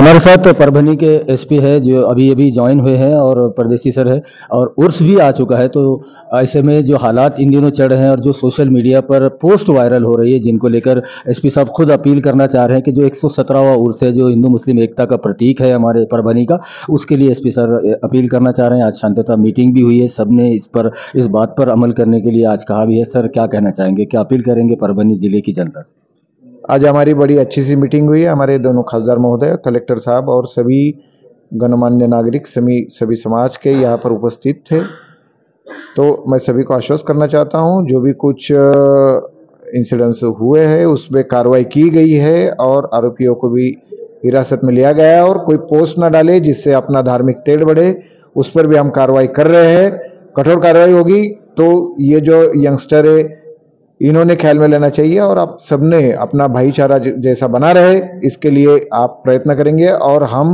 हमारे साथ परभनी के एसपी है जो अभी अभी ज्वाइन हुए हैं और परदेसी सर है और उर्स भी आ चुका है। तो ऐसे में जो हालात इन दिनों चल रहे हैं और जो सोशल मीडिया पर पोस्ट वायरल हो रही है जिनको लेकर एसपी साहब खुद अपील करना चाह रहे हैं कि जो 117वां उर्स है जो हिंदू मुस्लिम एकता का प्रतीक है हमारे परभनी का, उसके लिए एसपी सर अपील करना चाह रहे हैं। आज शांतता मीटिंग भी हुई है, सबने इस बात पर अमल करने के लिए आज कहा भी है। सर क्या कहना चाहेंगे, क्या अपील करेंगे परभनी जिले की जनता से? आज हमारी बड़ी अच्छी सी मीटिंग हुई है। हमारे दोनों खासदार महोदय, कलेक्टर साहब और सभी गणमान्य नागरिक सभी समाज के यहाँ पर उपस्थित थे। तो मैं सभी को आश्वस्त करना चाहता हूँ, जो भी कुछ इंसिडेंट्स हुए हैं उसमें कार्रवाई की गई है और आरोपियों को भी हिरासत में लिया गया है। और कोई पोस्ट ना डाले जिससे अपना धार्मिक तेढ़ बढ़े, उस पर भी हम कार्रवाई कर रहे हैं। कठोर कार्रवाई होगी। तो ये जो यंगस्टर है इन्होंने ख्याल में लेना चाहिए और आप सबने अपना भाईचारा जैसा बना रहे, इसके लिए आप प्रयत्न करेंगे और हम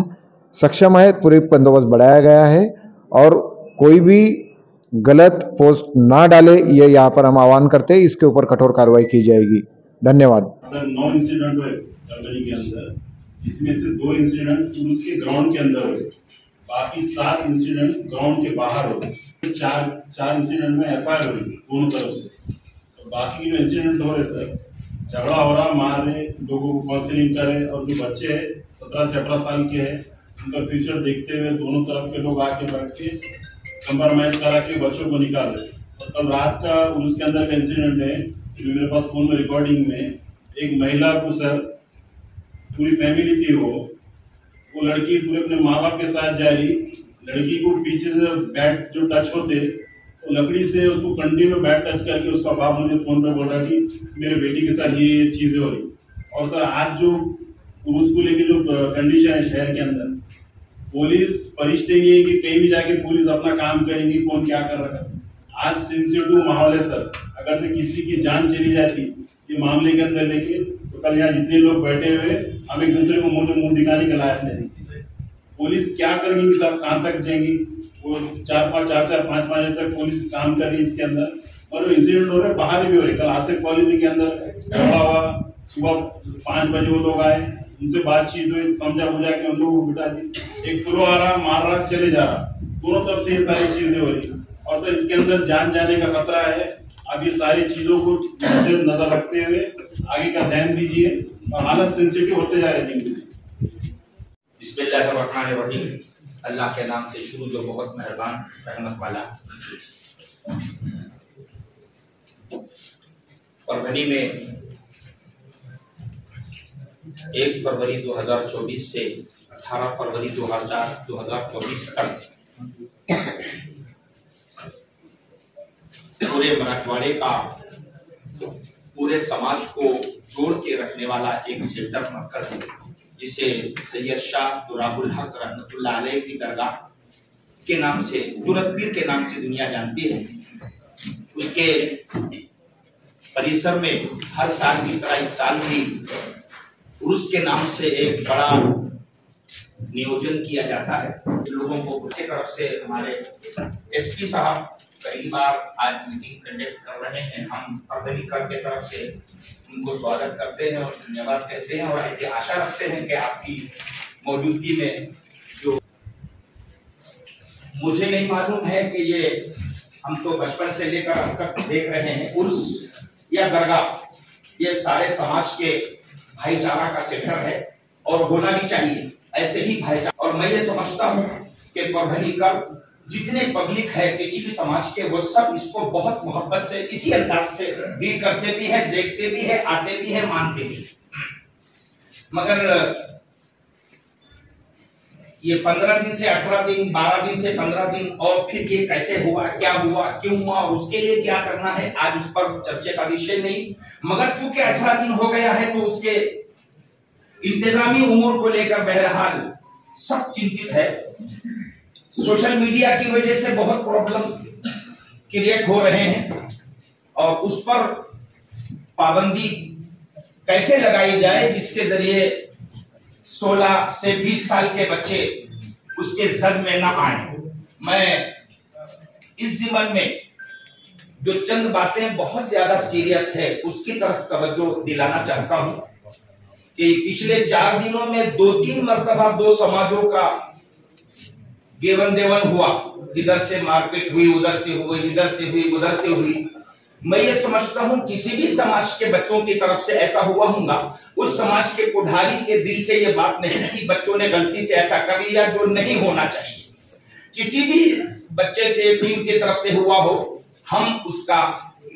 सक्षम है। पूरी बंदोबस्त बढ़ाया गया है और कोई भी गलत पोस्ट ना डाले, ये यहाँ पर हम आह्वान करते हैं। इसके ऊपर कठोर कार्रवाई की जाएगी। धन्यवाद। 9 इंसिडेंट हुए परभनी के अंदर, जिसमें से 2 इंसिडेंट पुलिस के ग्राउंड के अंदर हुए, बाकी 7 इंसिडेंट ग्राउंड के बाहर हुए। 4 इंसिडेंट में एफआईआर हुई दोनों तरफ से। बाकी जो इंसिडेंट हो रहे सर, झगड़ा हो रहा, मार रहे, लोगों को काउंसलिंग करे, और जो बच्चे हैं 17 से 18 साल के हैं, उनका फ्यूचर देखते हुए दोनों तरफ के लोग आके बैठ के कंप्रोमाइज करा के बच्चों को निकाल रहे। और कल रात का उसके अंदर का इंसिडेंट है जो मेरे पास फोन में रिकॉर्डिंग में, एक महिला को सर, पूरी फैमिली थी, वो लड़की पूरे अपने माँ बाप के साथ जा रही, लड़की को पीछे से बैट जो टच होते तो लकड़ी से उसको कंटिन्यू बैट टच करके उसका बाप मुझे फोन पे बोल रहा कि मेरे बेटी के साथ ये चीजें हो रही। और सर आज जो पुरुष को लेके जो कंडीशन है शहर के अंदर, पुलिस परिश्ते नहीं है कि कहीं भी जाके पुलिस अपना काम करेंगी, कौन क्या कर रहा है। आज सेंसिटिव माहौल है सर। अगर से किसी की जान चली जाती ये मामले के अंदर लेके, तो कल यहाँ जितने लोग बैठे हुए हम एक दूसरे को मुंह दिखाने के लायक नहीं। पुलिस क्या करेंगी साहब, कहाँ तक जाएंगी? वो 4-5 बजे तक पुलिस काम कर रही है इसके अंदर, और इंसिडेंट हो रहे बाहर भी हो रहे। कल आसिफ कॉलोनी के अंदर झगड़ा हुआ, सुबह 5 बजे वो लोग आए, उनसे बातचीत हुई, समझा बुझा के उन लोगों को बिठा दी। एक फ्लो आ रहा, मार रहा, चले जा रहा, दोनों तरफ से ये सारी चीजें हो रही। और सर इसके अंदर जान जाने का खतरा है। अब ये सारी चीजों को नजर रखते हुए आगे का ध्यान दीजिए, और हालत सेंसिटिव होते जा रहे दिन। बिस्मिल्लाहिर्रहमानिर्रहीम। अल्लाह के नाम से शुरू जो बहुत मेहरबान रहमत वाला। परभनी में 1 फरवरी 2024 से 18 फरवरी 2024 तक पूरे मराठवाड़े का, पूरे समाज को जोड़ के रखने वाला एक सेंटर मरकज है, जिसे सैयद शाह दुराबुल हक रहमतुल्लाह अलैह की दरगाह के नाम से, तुरतपीर के नाम से दुनिया जानती है। उसके परिसर में हर साल की तरह इस साल भी उर्स के नाम से एक बड़ा नियोजन किया जाता है। लोगों को उनके तरफ से हमारे एसपी साहब पहली बार आज मीटिंग कंडक्ट कर रहे हैं। हम परभनी क्लब के तरफ से उनको स्वागत करते हैं और धन्यवाद कहते हैं, और ऐसे आशा रखते हैं कि आपकी मौजूदगी में, जो मुझे नहीं मालूम है कि ये हम तो बचपन से लेकर अब तक देख रहे हैं, उर्स या दरगाह ये सारे समाज के भाईचारा का सेंटर है और होना भी चाहिए ऐसे ही भाईचारा। और मैं ये समझता हूँ कि परभनी का जितने पब्लिक है किसी भी समाज के, वो सब इसको बहुत मोहब्बत से, इसी अंदाज से डील करते भी है, देखते भी है, आते भी है, मानते भी। मगर ये 15 दिन से 18 दिन, 12 दिन से 15 दिन, और फिर ये कैसे हुआ, क्या हुआ, क्यों हुआ, और उसके लिए क्या करना है, आज उस पर चर्चा का विषय नहीं। मगर चूंकि 18 दिन हो गया है तो उसके इंतजामी उमूर को लेकर बहरहाल सब चिंतित है। सोशल मीडिया की वजह से बहुत प्रॉब्लम्स क्रिएट हो रहे हैं, और उस पर पाबंदी कैसे लगाई जाए जिसके जरिए 16 से 20 साल के बच्चे उसके जद में न आए। मैं इस जीवन में जो चंद बातें बहुत ज्यादा सीरियस है उसकी तरफ तवज्जो दिलाना चाहता हूं कि पिछले 4 दिनों में 2-3 मर्तबा 2 समाजों का गेवन देवन हुआ। इधर से मारपीट हुई, उधर से हुई, इधर से हुई, उधर से हुई। मैं ये समझता हूं किसी भी समाज के बच्चों की तरफ से ऐसा हुआ होगा, उस समाज के पुढारी के दिल से ये बात नहीं थी, बच्चों ने गलती से ऐसा कर लिया जो नहीं होना चाहिए। किसी भी बच्चे के टीम की तरफ से हुआ हो, हम उसका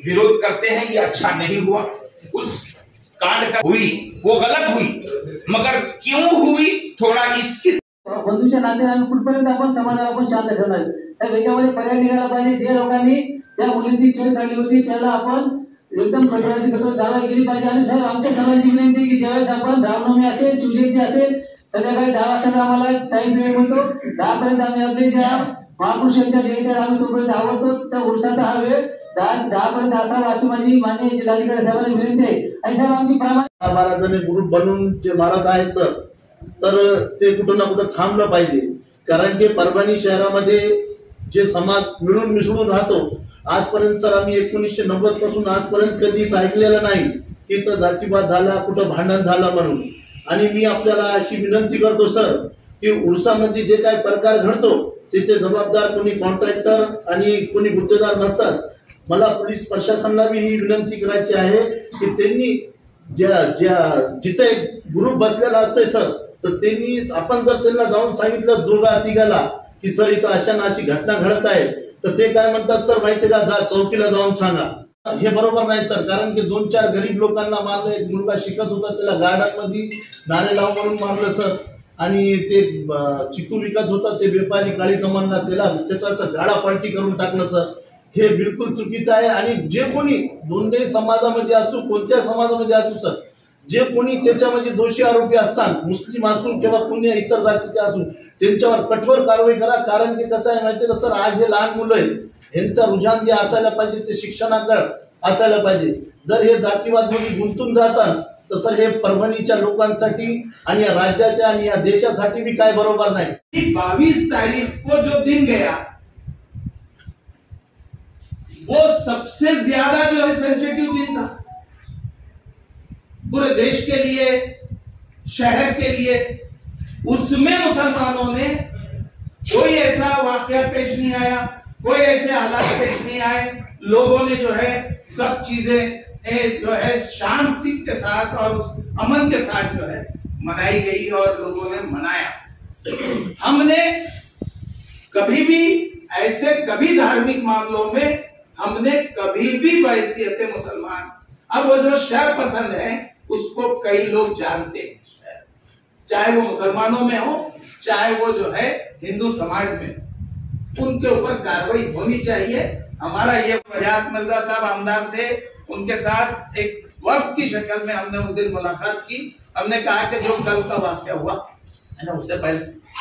विरोध करते हैं, ये अच्छा नहीं हुआ। उस कांड का हुई वो गलत हुई, मगर क्यों हुई थोड़ा इसकी बंधूच्या नात्याने आम्ही कुठपर्यंत आपण समाजाला आपण शांत ठेवणार, तर याच्यामध्ये पर्याय निघाला पाहिजे। जे लोकांनी त्या मुलींची छेड काढली होती त्याला आपण एकदम कठोराती कठोर कारवाई केली पाहिजे। आणि सर आमच्या सर्वांची विनंती आहे की ज्यावेळेस आपण रामनवमी असेल, शिवजयंती असेल, संध्याकाळी 10 वाजता आम्हाला टाइम पिरियड मिळतो, 10 पर्यंत आम्ही आपले त्या महापुरुषांच्या जयंतीला आम्ही तोपर्यंत आवडतो, त्या उरसाचा हा वेळ 10 पर्यंत असावा अशी माझी माननीय जिल्हाधिकारी साहेबांना विनंती आहे। आणि सर आमची प्रामाणिक महाराजांनी ग्रुप बनवून जे महाराज आहेत सर, तर ते कुठं ना कुठं थांबलं पाहिजे। कारण की परभणी शहरामध्ये जे समाज मिळून मिसळून राहतो, आजपर्यंत सर आम्ही 1990 पासून आजपर्यंत कधीच ऐकलेलं नाही की तर जातीवाद झाला, कुठं भांडण झालं म्हणून। आणि मी आपल्याला अशी विनंती करतो सर की उर्सामध्ये जे काही प्रकार घडतो त्याचे जबाबदार कोणी कॉन्ट्रॅक्टर आणि कोणी गुत्तेदार नसतात। मला पोलीस प्रशासनाला भी ही विनंती करायची आहे की त्यांनी जिथे ग्रुप बसलेला असते सर, तर त्यांनी आपण जर त्यांना जाऊन सांगितलं 2-3 की सर इथं अशा ना अशी घटना घडत आहे, तर ते काय म्हणतात सर माहिती का, जा चौकीला जाऊन सांगा। हे बरोबर नाही सर, कारण की 2-4 गरीब लोकांना मारलं। एक मुलगा शिकत होता त्याला गार्डन मध्ये नारे लाव म्हणून मारलं सर, आणि ते चिकू विकत होता ते व्यापारी काळी कमांना त्याचा असं गाडा पार्टी करून टाकलं सर। हे बिलकुल चुकीचं आहे। आणि जे कोणी दोन्ही समाजामध्ये असो, कोणत्या समाजामध्ये असो सर, जे कोणी त्याच्यामध्ये दोषी आरोपी असतात, मुस्लिम असून किंवा कोणी इतर जातीचे असून, त्यांच्यावर कठोर कारवाई करा। कारण की कसं आहे माहिती का सर, आज हे लहान मुलं आहेत, यांचं रुझान जे असायला पाहिजे ते शिक्षणाकडे असायला पाहिजे। जर हे जातीवादमध्ये गुंतून जातात तर सर हे परभणीच्या लोकांसाठी आणि या राज्याच्या आणि या देशासाठी भी काय बरोबर नाही। 22 तारीख को जो दिन गया वो सबसे ज्यादा जो है सेंसिटिव दिन था पूरे देश के लिए, शहर के लिए। उसमें मुसलमानों ने कोई ऐसा वाकया पेश नहीं आया, कोई ऐसे हालात पेश नहीं आए। लोगों ने जो है सब चीजें जो है शांति के साथ और अमन के साथ जो है मनाई गई और लोगों ने मनाया। हमने कभी भी ऐसे कभी धार्मिक मामलों में हमने कभी भी बैसियत मुसलमान, अब वो जो शर पसंद है उसको कई लोग जानते हैं, चाहे वो मुसलमानों में हो चाहे वो जो है हिंदू समाज में, उनके ऊपर कार्रवाई होनी चाहिए। हमारा ये फरियाद मिर्जा साहब आमदार थे, उनके साथ एक वक्त की शक्ल में हमने उस दिन मुलाकात की। हमने कहा कि जो कल का वाकया हुआ है ना, उससे पहले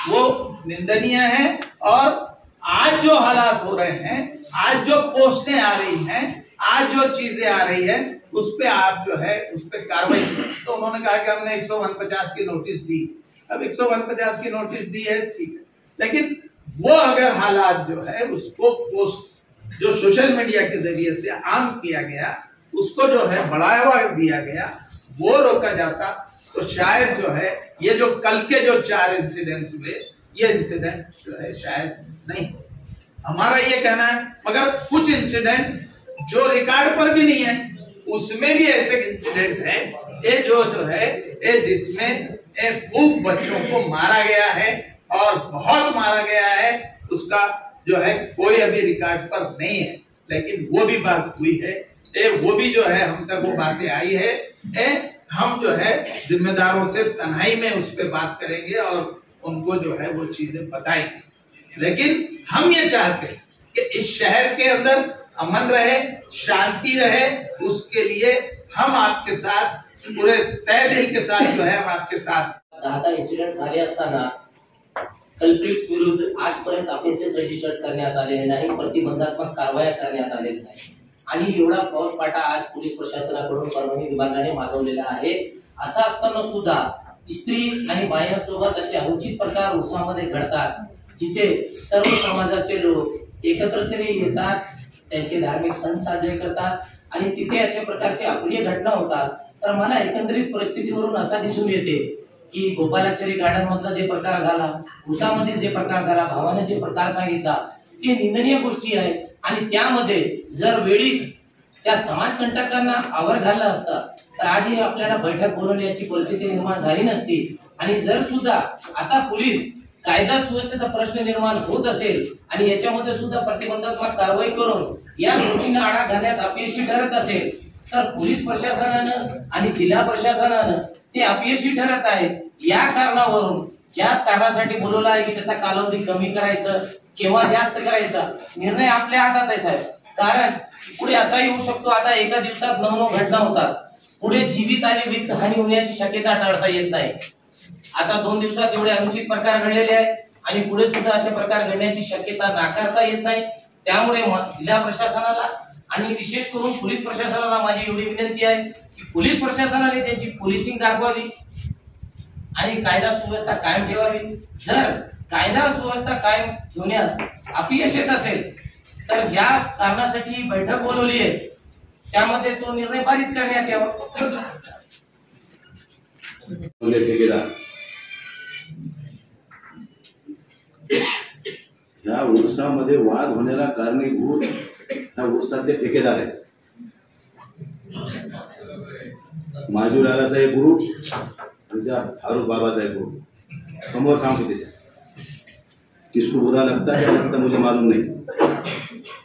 वो निंदनीय है, और आज जो हालात हो रहे हैं, आज जो पोस्टें आ रही हैं, आज जो चीजें आ रही है, उस पे आप जो है उस पे कार्रवाई। तो उन्होंने कहा कि हमने 149 की नोटिस दी। अब 149 की नोटिस दी है, ठीक है, लेकिन वो अगर हालात जो है उसको पोस्ट जो सोशल मीडिया के जरिए से आम किया गया, उसको जो है बढ़ावा दिया गया, वो रोका जाता, तो शायद जो है ये जो कल के जो 4 इंसिडेंट्स हुए, ये इंसिडेंट जो है शायद नहीं हो। हमारा ये कहना है, मगर कुछ इंसिडेंट जो रिकॉर्ड पर भी नहीं है, उसमें भी ऐसे इंसिडेंट है ये जो है ये जिसमें खूब बच्चों को मारा गया है और बहुत मारा गया है, उसका जो है कोई अभी रिकॉर्ड पर नहीं है, लेकिन वो भी बात हुई है। वो भी जो है हम तक वो बातें आई है। हम जो है जिम्मेदारों से तन्हाई में उस पर बात करेंगे और उनको जो है वो चीजें बताएंगे। लेकिन हम ये चाहते हैं कि इस शहर के अंदर अमन रहे, शांति रहे, उसके लिए हम आपके साथ पूरे तय दिल के साथ जो है हम आपके साथ। 10 इन्सिडेंट झाले असताना कल्प्रिट विरुद्ध आजपर्यंत ऑफेन्सेस रजिस्टर्ड करण्यात आलेले नाही, प्रतिबंधात्मक कारवाया करण्यात आलेल्या नाही, आणि एवढा फौजफाटा आज पोलीस प्रशासनाकडून परभणी विभागाने मागवलेला आहे। असं असताना सुद्धा स्त्री आणि बायांसोबत असे अनुचित प्रकार उसामध्ये घडतात, जिथे सर्व समाजाचे लोक एकत्रितपणे येतात, त्यांचे धार्मिक सण साजरे करतात, आणि तिथे अशा प्रकारची अप्रिय घटना होतात। तर मला एकंदरीत परिस्थितीवरून असा दिसून येते की गोपालाचारी गार्डन मधला जे प्रकार झाला, उसामधील जे प्रकार झाला, भावाने जे प्रकार सांगितला ते निंदनीय गोष्टी आहेत. आणि त्यामध्ये जर वेळीच त्या समाजकंटकांना आवर घालला असता तर आजही आपल्याला बैठक बोलवण्याची परिस्थिती निर्माण झाली नसती. आणि जर सुद्धा आता पोलीस कायदा सुव्यवस्थेचा प्रश्न निर्माण होत असेल आणि याच्यामध्ये सुद्धा प्रतिबंधात्मक कारवाई करून या गोष्टींना आळा घालण्यात अपयशी ठरत असेल तर पोलीस प्रशासनानं आणि जिल्हा प्रशासनानं ते अपयशी ठरत आहे. या कारणावरून ज्या कारणासाठी बोलवलं आहे की त्याचा कालावधी कमी करायचं किंवा जास्त करायचा निर्णय आपल्या हातात आहे साहेब. कारण पुढे असाही होऊ शकतो, आता एका दिवसात 9 घटना होतात, पुढे जीवित आणि वित्त हानी होण्याची शक्यता टाळता येत नाही. आता 2 दिवसात एवढे अनुचित प्रकार घडलेले आहेत आणि पुढे सुद्धा असे प्रकार घडण्याची शक्यता नाकारता येत नाही. त्यामुळे जिल्हा प्रशासनाला आणि विशेष करून पोलीस प्रशासनाला माझी एवढी विनंती आहे की पोलीस प्रशासनाने त्यांची पोलिसिंग दाखवावी आणि कायदा सुव्यवस्था कायम ठेवावी. जर कायदा सुव्यवस्था कायम ठेवण्यास अपयश येत असेल तर ज्या कारणासाठी बैठक बोलवली आहे त्यामध्ये तो निर्णय पारित करण्यात यावा. या उर्सामध्ये वाद होण्याला कारणीभूत ह्या उर्सातले ठेकेदार आहेत. माजूलालाचा एक ग्रुप आणि त्या फारूक बाबाचा एक ग्रुप समोर सांगतो त्याच्या किसको बुरा लगता क्या लगता मुझे मालूम नहीं,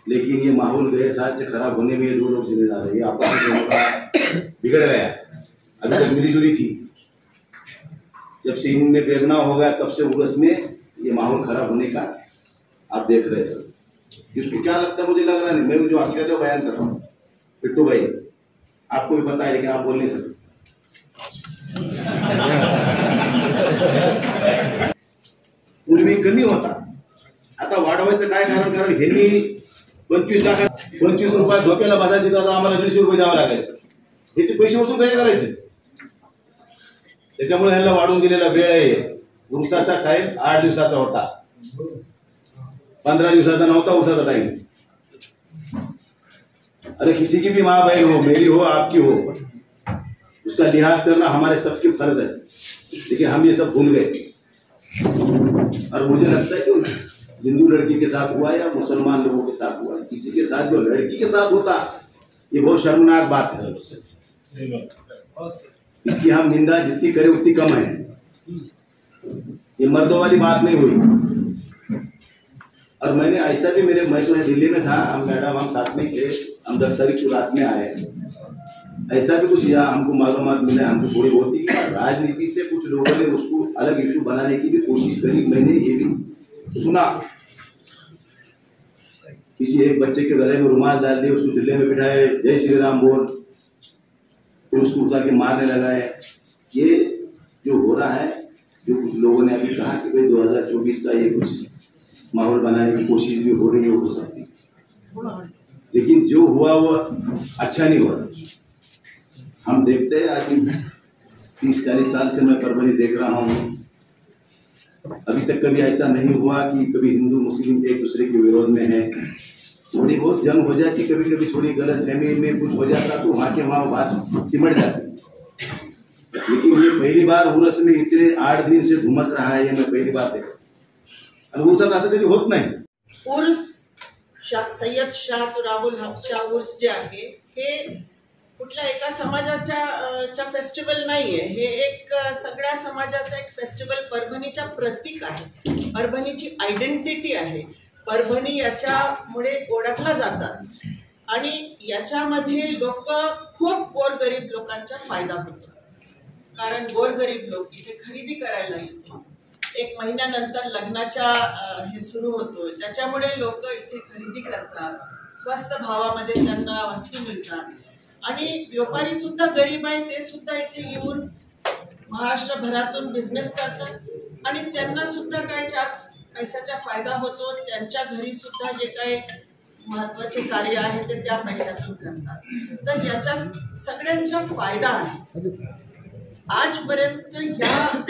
लेकिन ये माहौल गए साल से खराब होने में ये 2 लोग जिम्मेदार है. ये आपस में का बिगड़ गया. अभी तक मिलीजुली थी, जब से इनमें बेगना हो गया तब से उर्स में ये माहौल खराब होने का आप देख रहे हैं सर. किसको क्या लगता है मुझे लग रहा नहीं, मैं जो हकीकत है बयान कर रहा हूँ. पिट्टू भाई आपको भी पता है लेकिन आप बोल नहीं सकते. पूर्वी कमी होता, आता वाढवायचं काय कारण? कारण ह्यांनी 25 रुपये धोक्याला बाजार देतात, आम्हाला 150 रुपये द्यावं लागेल. ह्याचे पैसे वसूल काय करायचे? त्याच्यामुळे ह्यांना वाढवून दिलेला वेळ आहे. उर्साचा टाइम 8 दिवसाचा होता, 15 दिवसाचा नव्हता उर्साचा टाइम. अरे किसी की भी माँ बहन हो, मेरी हो आपकी हो, उसका लिहाज करना हमारे सबके फर्ज है. लेकिन हम ये सब भूल गए. और मुझे लगता है कि हिंदू लड़की के साथ हुआ या मुसलमान लोगों के साथ हुआ, किसी के साथ जो लड़की के साथ होता ये बहुत शर्मनाक बात है. इसकी हम निंदा जितनी करें उतनी कम है. ये मर्दों वाली बात नहीं हुई. और मैंने ऐसा भी मैं तो दिल्ली में था, हम मैडम हम साथ में थे, हम 10 तारीख को रात में आए. ऐसा भी कुछ यहाँ हमको मालूमात मिला, हमको थोड़ी बहुत ही राजनीति से कुछ लोगों ने उसको अलग इशू बनाने की भी कोशिश करी. मैंने ये भी सुना, किसी एक बच्चे के गले में रुमाल डाल दिए, उसको जिले में बिठाए, जय श्री राम बोल, फिर उसको उतार के मारने लगा है. ये जो हो रहा है, जो कुछ लोगों ने अभी कहा कि भाई 2024 का ये कुछ माहौल बनाने की कोशिश भी हो रही है, हो सकती है, लेकिन जो हुआ वो अच्छा नहीं हुआ. हम देखते हैं आज 30-40 साल से मैं परभनी देख रहा हूँ, अभी तक कभी ऐसा नहीं हुआ कि कभी हिंदू मुस्लिम एक दूसरे के विरोध में है. थोड़ी बहुत जंग हो जाती, कभी कभी थोड़ी गलत फहमी में कुछ हो जाता तो वहाँ के वहाँ बात सिमट जाती. लेकिन ये पहली बार उर्स में इतने 8 दिन से घुमस रहा है, ये मैं पहली बार देखा. आणि उर्सात असं कधी होत नाही. उर्स सय्यद शाह राहुल शाह उर्स जे आहे हे कुठल्या एका समाजाच्या फेस्टिवल नाहीये, हे एक सगळ्या समाजाचा एक फेस्टिवल परभणीच्या प्रतीक आहे, परभणीची आयडेंटिटी आहे. परभणी याच्यामुळे ओळखला जातात आणि याच्यामध्ये लोक खूप गोरगरीब लोकांचा फायदा होतो. कारण गोरगरीब लोक इथे खरेदी करायला येतो, 1 महिन्यानंतर लग्नाच्या हे सुरू होतो, त्याच्यामुळे लोक इथे खरेदी करतात, स्वस्त भावामध्ये त्यांना वस्तू मिळतात. आणि व्यापारी सुद्धा गरीब आहे, ते सुद्धा इथे येऊन महाराष्ट्रभरातून बिझनेस करतात आणि त्यांना सुद्धा काय पैशाचा फायदा होतो. त्यांच्या घरी सुद्धा जे काही महत्वाचे कार्य आहे ते त्या पैशातून करतात. तर याच्यात सगळ्यांचा फायदा आहे. आजपर्यंत या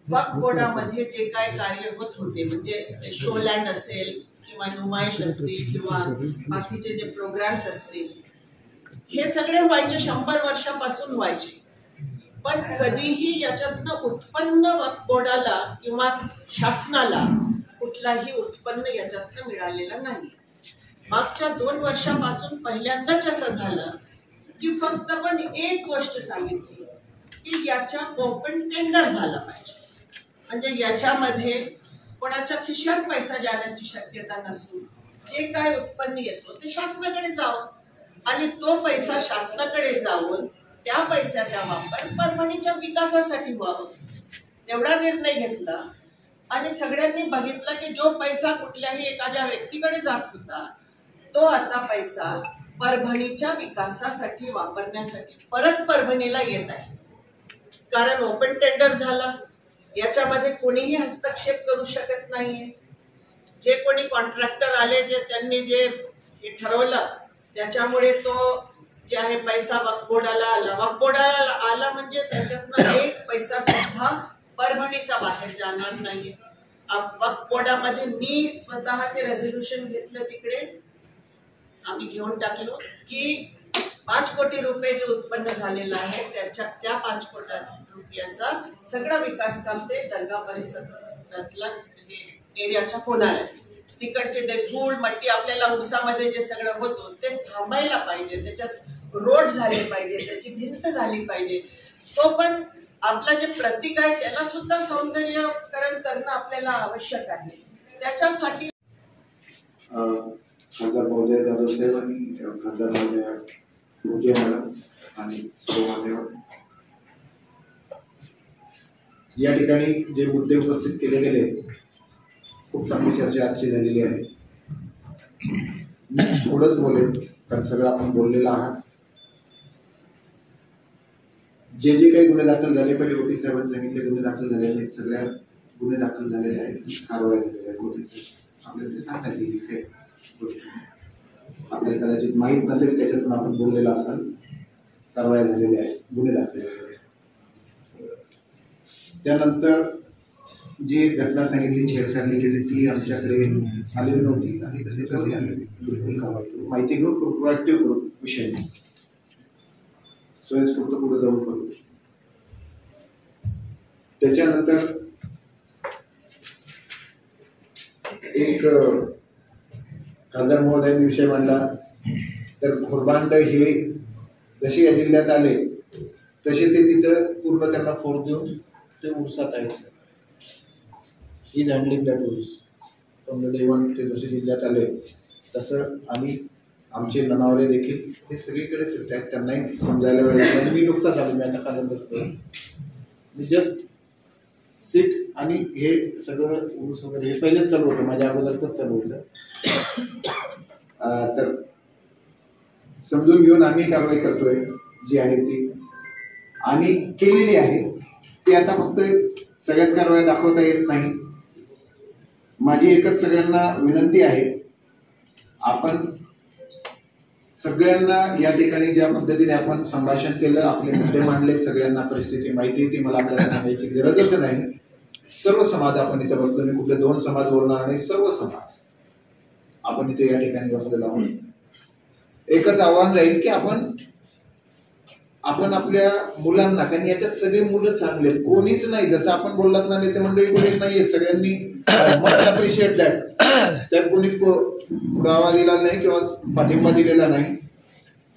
वक्फ बोर्डामध्ये जे काय कार्य होत होते, म्हणजे शोलँड असेल किंवा नुमाइश असतील किंवा बाकीचे जे प्रोग्राम्स असतील, हे सगळे व्हायचे 100 वर्षापासून व्हायचे. पण कधीही याच्यातनं उत्पन्न वक्फ बोर्डाला किंवा शासनाला कुठलाही उत्पन्न याच्यातनं मिळालेलं नाही. मागच्या 2 वर्षापासून पहिल्यांदाच असं झालं की फक्त पण एक गोष्ट सांगितली की याच्या ओपन टेंडर झालं पाहिजे, म्हणजे याच्यामध्ये कोणाच्या खिशात पैसा जाण्याची शक्यता नसून जे काय उत्पन्न येतो ते शासनाकडे जावं आणि तो पैसा शासनाकडे जाऊन त्या पैशाचा वापर परभणीच्या विकासासाठी व्हावं, एवढा निर्णय घेतला. आणि सगळ्यांनी बघितलं की जो पैसा कुठल्याही एखाद्या व्यक्तीकडे जात होता तो आता पैसा परभणीच्या विकासासाठी वापरण्यासाठी परत परभणीला येत आहे. कारण ओपन टेंडर झाला, याच्यामध्ये कोणीही हस्तक्षेप करू शकत नाहीये. जे कोणी कॉन्ट्रॅक्टर आले, जे त्यांनी जे ठरवलं त्याच्यामुळे तो जे आहे पैसा वक्फ बोर्डाला आला. वक्फ बोर्डाला आला म्हणजे त्याच्यातनं एक पैसा सुद्धा परभणीचा बाहेर जाणार नाही. वक्फ बोर्डामध्ये मी स्वतः ते रेझोल्युशन घेतलं, तिकडे आम्ही घेऊन टाकलो की 5 कोटी रुपये जे उत्पन्न झालेलं आहे त्या 5 कोटी रुपयाचा सगळा विकास काम ते दर्गा परिसरातला एरियाच्या होणार आहे. तिकडचे ते धूळ मट्टी आपल्याला उसामध्ये जे सगळं होतं ते थांबायला पाहिजे, त्याच्यात रोड झाले पाहिजे, त्याची भिंत झाली पाहिजे. तो पण आपला जे प्रतीक आहे त्याला सुद्धा सौंदर्यकरण करणं आपल्याला आवश्यक आहे. त्याच्यासाठी खासदार महोदय जाधव साहेब आणि खासदार महोदय पूजे मॅडम आणि सर्व मान्यवर, या ठिकाणी जे मुद्दे उपस्थित केले गेले खूप चांगली चर्चा आजची झालेली आहे. मी थोडंच बोलेन कारण सगळं आपण बोललेलं आहात. जे जे काही गुन्हे दाखल झाले, पहिले वकील साहेबांनी सांगितले गुन्हे दाखल झालेले आहेत, सगळ्या गुन्हे दाखल झालेले आहेत, कारवाई झालेल्या आहेत. वकील साहेब आपल्याला ते सांगण्यात येईल काही गोष्टी आपल्याला कदाचित माहीत नसेल, त्याच्यातून आपण बोललेलं असाल. कारवाई झालेल्या आहेत, गुन्हे दाखल झालेले आहेत. त्यानंतर जी घटना सांगितली छेडछाडली केली ती आमच्याकडे आलेली नव्हती आणि माहिती घेऊन प्रोएक्टिव्ह करू विषय स्वयंस्फूर्त पुढे जाऊन करू. त्याच्यानंतर एक खासदार महोदयांनी विषय मांडला तर घोरबांड हे जसे या जिल्ह्यात आले तसे ते तिथं पूर्ण त्यांना फोर्स देऊन ते उरसात आहेत. Is handling that rules from the day one. ते जसे जिल्ह्यात आले तसं आम्ही आमचे ननावरे देखील हे सगळीकडेच आहेत. त्यांनाही समजायला वेळ लागला. मी नुकताच आलो, मी आता खालत बसतो, मी जस्ट सीट आणि हे सगळं उरूस वगैरे हे पहिलेच चालू होतं, माझ्या अगोदरच चालू होतं. तर समजून घेऊन आम्ही कारवाई करतोय जी आहे ती आणि केलेली आहे ती. आता फक्त सगळ्याच कारवाई दाखवता येत नाही. माझी एकच सगळ्यांना विनंती आहे, आपण सगळ्यांना या ठिकाणी ज्या पद्धतीने आपण संभाषण केलं, आपले मुद्दे मांडले, सगळ्यांना परिस्थिती माहिती ती मला आपल्याला सांगायची गरजच नाही. सर्व समाज आपण इथे बसलो, मी कुठले 2 समाज बोलणार नाही, सर्व समाज आपण इथे या ठिकाणी बसलेलो आहोत. एकच आव्हान राहील की आपण आपल्या मुलांना, कारण याच्यात सगळे मुलं चांगले, कोणीच नाही, जसं आपण बोललात ना नेते मंडळी कोणीच नाहीये, सगळ्यांनी मस्ट अप्रिशिएट दॅट. साहेब कोणीच पुरावा दिला नाही किंवा पाठिंबा दिलेला नाही.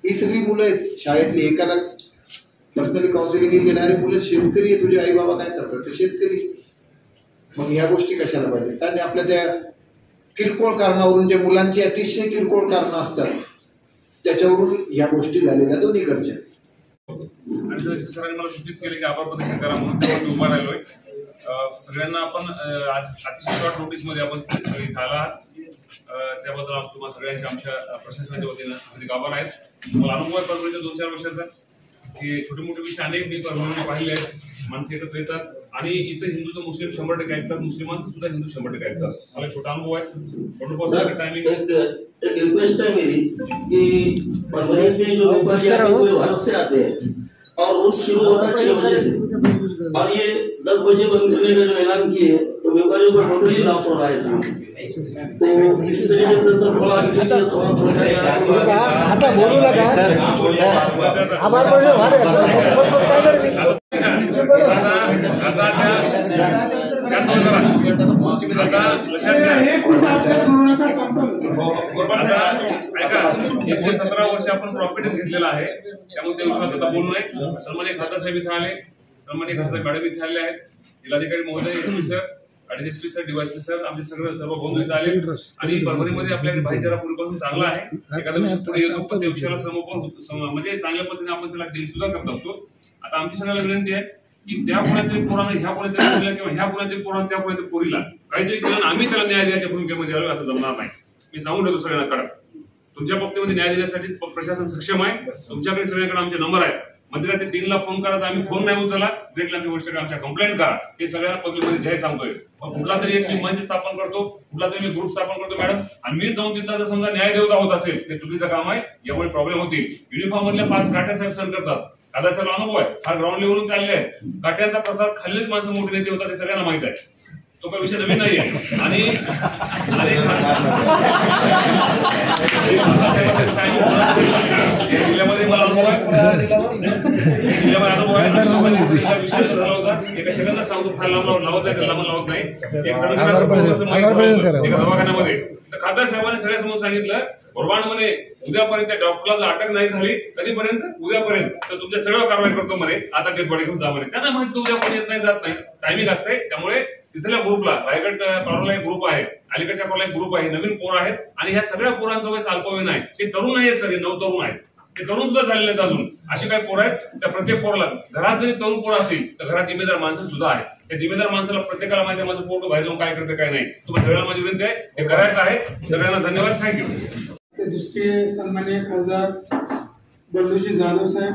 ही सगळी मुलं आहेत शाळेतली, एकाला पर्सनली काउन्सिलिंग घेणारी मुलं. शेतकरी आहे, तुझे आई बाबा काय करतात ते शेतकरी. मग ह्या गोष्टी कशाला पाहिजे? कारण आपल्या त्या किरकोळ कारणावरून जे मुलांची अतिशय किरकोळ कारणं असतात त्याच्यावरून ह्या गोष्टी झालेल्या दोन्हीकडच्या. आणि सरांनी मला सूचित केले की आभार प्रदर्शन करा म्हणून त्यावर उभा राहिलोय. सगळ्यांना आपण आज अतिशय शॉर्ट नोटीसमध्ये आपण सगळे खायला आहात, त्याबद्दल तुम्हाला सगळ्यांच्या आमच्या प्रशासनाच्या वतीनं अधिक आभार आहेत. मला अनुभव आहे परभणीच्या 2-4 वर्षाचा की छोटे मोठे विषय अनेक मी परभणीने पाहिले आहेत. माणसं एकत्र येतात आणि इथं हिंदूचं मुस्लिम 100% ऐकतात, मुस्लिमांचं सुद्धा हिंदू 100% ऐकतात. मला छोटा अनुभव आहे. टाइमिंग एक रिक्वेस्ट है मेरी कि परभणी में जो व्यापारी आते हैं पूरे भारत से आते हैं और रूल्स शुरू होता है 6 बजे से और ये 10 बजे बंद करने का जो ऐलान किए तो व्यापारियों को टोटली लॉस हो रहा है इसमें. तो इस तरीके से सर थोड़ा आता बोलू नका. 117 वर्ष आपण प्रॉफिटच घेतलेला आहे, त्यामुळे त्या विषयात आता बोलू नये. सन्माननीय खासदार साहेब इथे आले, सन्माननीय खासदार मॅडम इथे आले आहेत, जिल्हाधिकारी महोदय, SP sir, SP sir, DySP sir, आमचे सर्व बंधू इथे आले. आणि परभणीमध्ये आपल्याकडे भाईचारा पूर्वीपासून चांगला आहे. एखादा विषय पुढे येतो पण त्या विषयाला म्हणजे चांगल्या पद्धतीने आपण त्याला डील सुद्धा करत असतो. आता आमची सगळ्याला विनंती आहे की त्या पुण्यातील पोरांना ह्या पुण्यातील पोरीला किंवा ह्या पुण्यातील पोरांना त्या पुण्यातील पोरीला काहीतरी केलं आम्ही त्याला न्याय द्यायच्या भूमिकेमध्ये आलो असं जमणार नाही. मी सांगून ठेवतो सगळ्यांना कडक, तुमच्या बाबतीमध्ये न्याय देण्यासाठी प्रशासन सक्षम आहे. तुमच्याकडे सगळ्यांकडे आमचे नंबर आहेत. मंदिरात 3ला फोन करायचा, आम्ही फोन नाही उचलला, डिरेक्टली आमच्या वरिष्ठांकडे आमच्या कंप्लेंट करा. हे सगळ्यांना पब्लिकमध्ये जाहीर सांगतोय. कुठला तरी एक मी मंच स्थापन करतो, कुठला तरी मी ग्रुप स्थापन करतो मॅडम, आणि मी जाऊन तिथं जर समजा न्याय देवता होत असेल ते चुकीचं काम आहे, यामुळे प्रॉब्लेम होतील. युनिफॉर्म मधल्या 5 काट्या साहेब सण करतात, दादा साहेब अनुभव आहे, हा ग्राउंड लेवलून चालले आहे. काट्यांचा प्रसाद खाल्लेच माणसं मोठे नेते होतात हे सगळ्यांना माहित आहे, तो काही विषय नवीन नाही आहे. आणि जिल्ह्यामध्ये मला अनुभव आहे, विषय झाला होता. एका शेतांना सांगतो फार लांब लावत नाही, लांब लावत नाही. एका दवाखान्यामध्ये तर खासदार साहेबांनी सगळ्यासमोर सांगितलं, बोरबाणमध्ये उद्यापर्यंत त्या डॉक्टरला जर अटक नाही झाली, कधीपर्यंत? उद्यापर्यंत. तर तुमच्या सगळं कारवाई करतो म्हणे, आता डेथ बॉडी घेऊन जा म्हणे. त्यांना माहिती उद्या कोणी येत नाही, जात नाही, टायमिंग असते. त्यामुळे तिथल्या ग्रुपला, रायगड पारोला एक ग्रुप आहे, अलीकडच्या पारोला एक ग्रुप आहे, नवीन पोर आहेत. आणि ह्या सगळ्या पोरांचं वय अल्पवयीन आहे. ते तरुण नाही आहेत, सगळे नवतरुण आहेत, ते तरुण सुद्धा झालेले आहेत अजून. अशी काही पोर आहेत, त्या प्रत्येक पोराला घरात जरी तरुण पोर असतील तर घरात जिम्मेदार माणसं सुद्धा आहेत. त्या जिम्मेदार माणसाला प्रत्येकाला माहिती आहे माझं पोट बाहेर जाऊन काय करते काय नाही. तुम्हाला सगळ्यांना माझी विनंती आहे, हे करायचं आहे. सगळ्यांना धन्यवाद, थँक्यू. दुसरे सन्माननीय खासदार बंडूजी जाधव साहेब,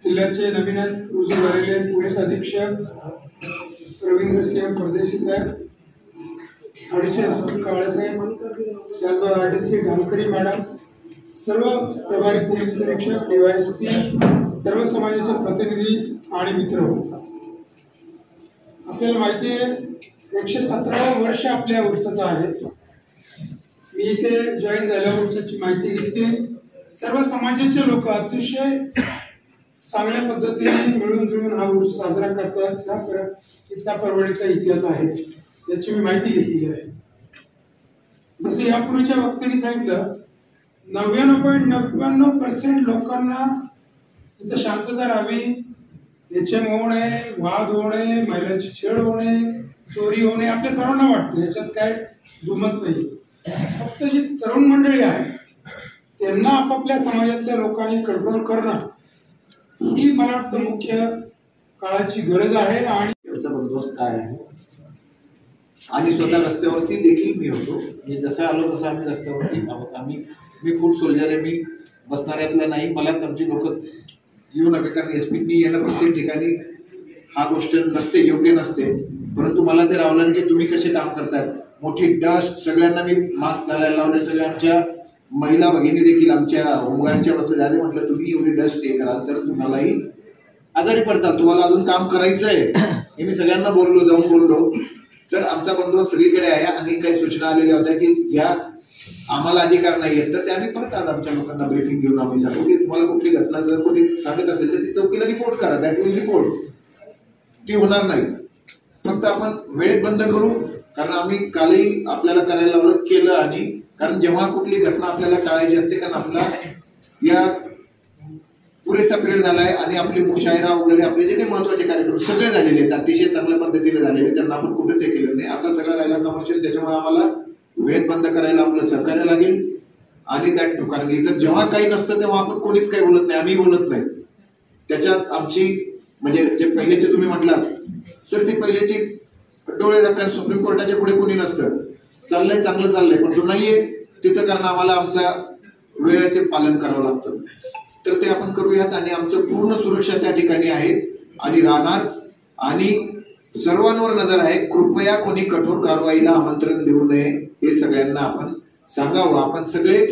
जिल्ह्याचे नवीनच रुजू झालेले पोलीस अधीक्षक रवींद्रसिंह परदेशी साहेब, अडीचशे एसपी काळे साहेब, त्याचबरोबर आरडीसी ढालकरी मॅडम, सर्व प्रभारी पोलीस निरीक्षक, डीवायएसपी, सर्व समाजाचे प्रतिनिधी आणि मित्र. आपल्याला माहिती आहे 117 वर्ष आपल्या उर्साचं आहे. मी इथे जॉईन झाल्यावर उर्साची माहिती घेतली. सर्व समाजाचे लोक अतिशय चांगल्या पद्धतीने मिळून जुळून हा उर्स साजरा करतात. इथला परभणीचा इतिहास आहे, याची मी माहिती घेतलेली आहे. जसं यापूर्वीच्या वक्त्यांनी सांगितलं, 99.99% लोकांना इथं शांतता राहावी, HM होणे, वाद होणे, महिलांची छेड होणे, चोरी होणे आपल्या सर्वांना वाटतं, याच्यात काय दुमत नाही. फक्त जी तरुण मंडळी आहे त्यांना आपापल्या समाजातल्या लोकांनी कंट्रोल करणं ही मला वाटतं मुख्य काळाची गरज आहे. आणि याचा बंदोबस्त काय आहे, आणि स्वतः रस्त्यावरती देखील मी होतो. मी जसं आलो तसं आम्ही रस्त्यावरती आहोत. मी फूड सोल्जर आहे, मी बसणाऱ्यातला नाही. मलाच आमची लोक येऊ नका, कारण एसपीनी येणं प्रत्येक ठिकाणी हा गोष्ट नसते, योग्य नसते. परंतु मला ते रावलं की तुम्ही कसे काम करताय, मोठी डस्ट, सगळ्यांना मी मास्क घालायला लावले. सगळ्या आमच्या महिला भगिनी देखील आमच्या होमगार्डच्या बसले झाले. म्हटलं तुम्ही एवढी डस्ट हे कराल तर तुम्हालाही आजारी पडताल, तुम्हाला अजून काम करायचं आहे. हे मी सगळ्यांना जाऊन बोललो. तर आमचा बंदोबस्त सगळीकडे आहे. आणि काही सूचना आलेल्या होत्या की या आम्हाला अधिकार नाही आहेत, तर ते आम्ही परत आज आमच्या लोकांना ब्रीफिंग घेऊन आम्ही सांगू की तुम्हाला कुठली घटना जर कोणी सांगत असेल तर ती चौकीला रिपोर्ट करा. That will report. ती होणार नाही, फक्त आपण वेळेत बंद करू. कारण आम्ही कालही आपल्याला करायला लावलं, केलं. आणि कारण जेव्हा कुठली घटना आपल्याला टाळायची असते, कारण आपला या पुरेसा पिरियड झालाय आणि आपली मुशायरा वगैरे आपले जे काही महत्वाचे कार्यक्रम सगळे झालेले आहेत, अतिशय चांगल्या पद्धतीने झालेले, त्यांना आपण कुठेच हे केलं नाही. आता सगळं राहिला कमर्शियल, त्याच्यामुळे आम्हाला वेळेत बंद करायला आपलं सहकार्य लागेल. आणि त्या ठिकाणी इथं जेव्हा काही नसतं तेव्हा आपण कोणीच काही बोलत नाही, आम्ही बोलत नाही. त्याच्यात आमची म्हणजे जे पहिलेचे तुम्ही म्हटलात तर ते पहिलेचे डोळे दाखल, सुप्रीम कोर्टाच्या पुढे कोणी नसतं, चाललंय चांगलं चाललंय, पण तो नाहीये तिथं, कारण आम्हाला आमच्या वेळेचे पालन करावं लागतं. तर ते आपण करूयात. आणि आमचं पूर्ण सुरक्षा त्या ठिकाणी आहे आणि राहणार. आणि सर्वांवर नजर आहे. कृपया कोणी कठोर कारवाईला आमंत्रण देऊ नये हे सगळ्यांना आपण सांगावं. आपण सगळे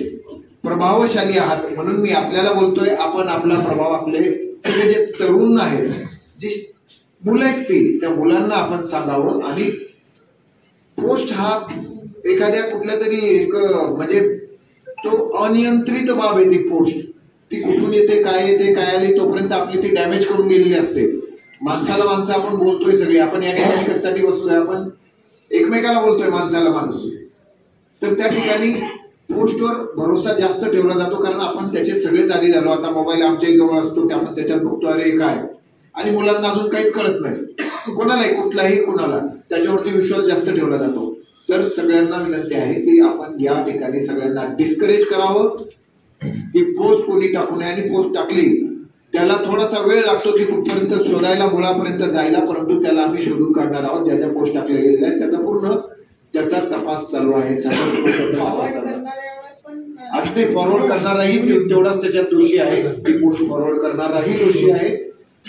प्रभावशाली आहात म्हणून मी आपल्याला बोलतोय. आपण आपला प्रभाव, आपले सगळे जे तरुण आहेत, जे मुलं आहेत, त्या मुलांना आपण सांगावं. आणि पोस्ट हा एखाद्या कुठल्या तरी एक म्हणजे तो अनियंत्रित बाब आहे. ती पोस्ट ती कुठून येते, काय येते, काय आली, तोपर्यंत आपली ती डॅमेज करून गेलेली असते. माणसाला माणसं आपण बोलतोय सगळे. आपण या ठिकाणी कशासाठी बसलोय, आपण एकमेकाला बोलतोय माणसाला माणूस, तर त्या ठिकाणी पोस्टवर भरोसा जास्त ठेवला जातो, कारण आपण त्याचे सगळेच आधी झालो. आता मोबाईल आमच्या जवळ असतो की आपण त्याच्यात बघतो अरे काय, आणि मुलांना अजून काहीच कळत नाही, कोणालाही कुठलाही कोणाला त्याच्यावरती विश्वास जास्त ठेवला जातो. तर सगळ्यांना विनंती आहे की आपण या ठिकाणी सगळ्यांना डिस्करेज करावं की पोस्ट कोणी टाकू नये, आणि पोस्ट टाकली त्याला थोडासा वेळ लागतो की कुठपर्यंत शोधायला, मुळापर्यंत जायला, परंतु त्याला आम्ही शोधून काढणार आहोत. ज्या ज्या पोस्ट टाकल्या गेलेल्या आहेत त्याचा पूर्ण त्याचा तपास चालू आहे. अगदी फॉरवर्ड करणाराही तेवढाच त्याच्यात दोषी आहे, ती पोस्ट फॉरवर्ड करणाराही दोषी आहे,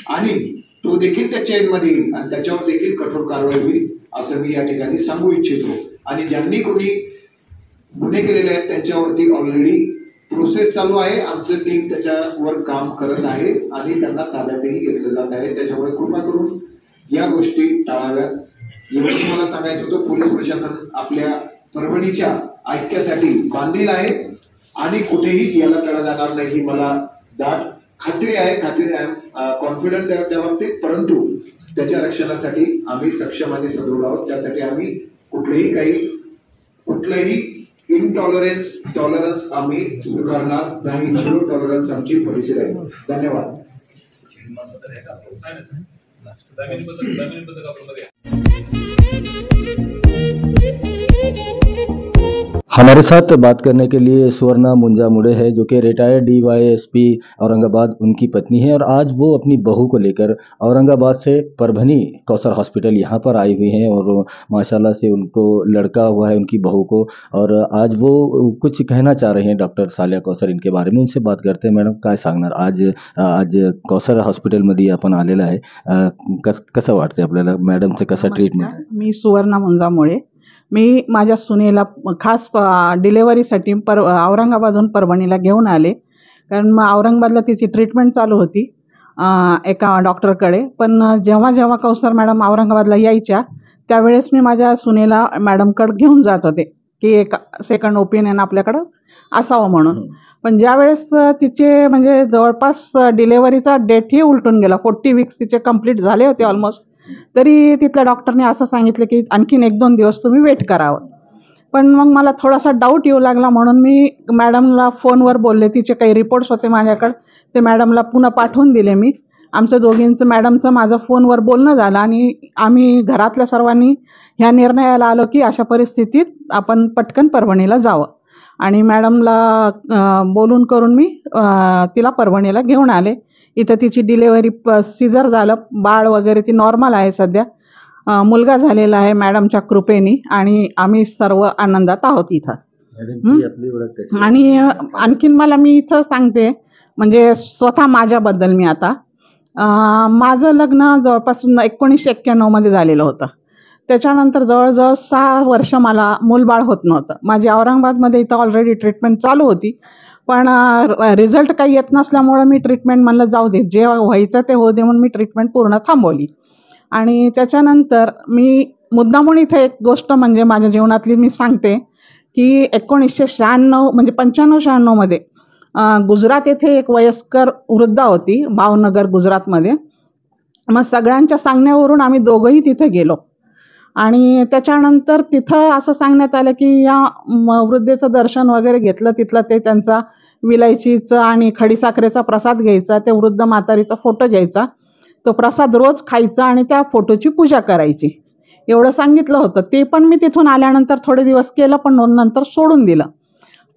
आणि तो देखील त्या चेनमध्ये येईल आणि त्याच्यावर देखील कठोर कारवाई होईल असं मी या ठिकाणी सांगू इच्छितो. आणि ज्यांनी कोणी गुन्हे केलेले आहेत त्यांच्यावरती ऑलरेडी प्रोसेस चालू आहे. आमचं टीम त्याच्यावर काम करत आहे आणि त्यांना ताब्यातही घेतलं जात आहे. त्याच्यामुळे कृपा करून या गोष्टी टाळाव्यात. एवढं मला सांगायचं होतं. पोलीस प्रशासन आपल्या परभणीच्या ऐक्यासाठी बांधील आहे आणि कुठेही याला तडा जाणार नाही ही मला दाट खात्री आहे. कॉन्फिडंट आहे त्या बाबतीत, परंतु त्याच्या रक्षणासाठी आम्ही सक्षम आणि सदृढ आहोत. त्यासाठी आम्ही कुठलंही टॉलरन्स आम्ही स्वीकारणार नाही. झिरो टॉलरन्स आमची पॉलिसी राहील. धन्यवाद. हमारे साथ बात करने के लिए सुवर्णा मुंजामुड़े है, जो कि रिटायर्ड DYSP औरंगाबाद उनकी पत्नी है, और आज वो अपनी बहू को लेकर औरंगाबाद से परभनी कौसर हॉस्पिटल यहाँ पर आई हुई हैं, और माशाल्लाह से उनको लड़का हुआ है उनकी बहू को, और आज वो कुछ कहना चाह रहे हैं डॉक्टर साल्या कौसर इनके बारे में. उनसे बात करते हैं. मॅडम काय सांगणार, आज कौसर हॉस्पिटलमध्ये आपण आलेला आहे, कसं वाटतंय आपल्याला, मॅडमचं कसं ट्रीटमेंट? मी सुवर्णा मुंजामुळे. मी माझ्या सुनेला खास डिलेव्हरीसाठी औरंगाबादहून परभणीला घेऊन आले, कारण मग औरंगाबादला तिची ट्रीटमेंट चालू होती एका डॉक्टरकडे. पण जेव्हा कौसर मॅडम औरंगाबादला यायच्या त्यावेळेस मी माझ्या सुनेला मॅडमकडे घेऊन जात होते की एक सेकंड ओपिनियन आपल्याकडं असावं म्हणून. पण ज्यावेळेस तिचे म्हणजे जवळपास डिलेव्हरीचा डेटही उलटून गेला, 40 वीक्स तिचे कंप्लीट झाले होते ऑलमोस्ट, तरी तिथल्या डॉक्टरने असं सांगितलं की आणखीन 1-2 दिवस तुम्ही वेट करावं. पण मग मला थोडासा डाऊट येऊ लागला, म्हणून मी मॅडमला फोनवर बोलले. तिचे काही रिपोर्ट्स होते माझ्याकडे, ते मॅडमला पुन्हा पाठवून दिले मी. आमचं दोघींचं मॅडमचं माझं फोनवर बोलणं झालं आणि आम्ही घरातल्या सर्वांनी ह्या निर्णयाला आलो की अशा परिस्थितीत आपण पटकन परभणीला जावं. आणि मॅडमला बोलून करून मी तिला परभणीला घेऊन आले. इथं तिची डिलेव्हरी सीझर झालं, बाळ वगैरे ती नॉर्मल आहे सध्या, मुलगा झालेला आहे मॅडमच्या कृपेने, आणि आम्ही सर्व आनंदात आहोत इथं. आणि आणखीन मी इथं सांगते म्हणजे स्वतः माझ्याबद्दल. मी आता माझं लग्न जवळपास 1991 मध्ये झालेलं होतं. त्याच्यानंतर जवळजवळ 6 वर्ष मला मूलबाळ होत नव्हतं. माझी औरंगाबादमध्ये इथं ऑलरेडी ट्रीटमेंट चालू होती, पण रिझल्ट काही येत नसल्यामुळं मी ट्रीटमेंट म्हणलं जाऊ दे, जे व्हायचं ते होऊ दे म्हणून मी ट्रीटमेंट पूर्ण थांबवली. आणि त्याच्यानंतर मी मुद्दामून इथे एक गोष्ट म्हणजे माझ्या जीवनातली मी सांगते की 1996 म्हणजे 95-96 मध्ये गुजरात येथे एक वयस्कर वृद्धा होती, भावनगर गुजरातमध्ये. मग सगळ्यांच्या सांगण्यावरून आम्ही दोघंही तिथे गेलो, आणि त्याच्यानंतर तिथं असं सांगण्यात आलं की या वृद्धेचं दर्शन वगैरे घेतलं. तिथलं ते त्यांचा विलायचीचा आणि खडीसाखरेचा प्रसाद घ्यायचा, ते वृद्ध म्हातारीचा फोटो घ्यायचा, तो प्रसाद रोज खायचा आणि त्या फोटोची पूजा करायची, एवढं सांगितलं होतं. ते पण मी तिथून आल्यानंतर थोडे दिवस केलं, पण नंतर सोडून दिलं.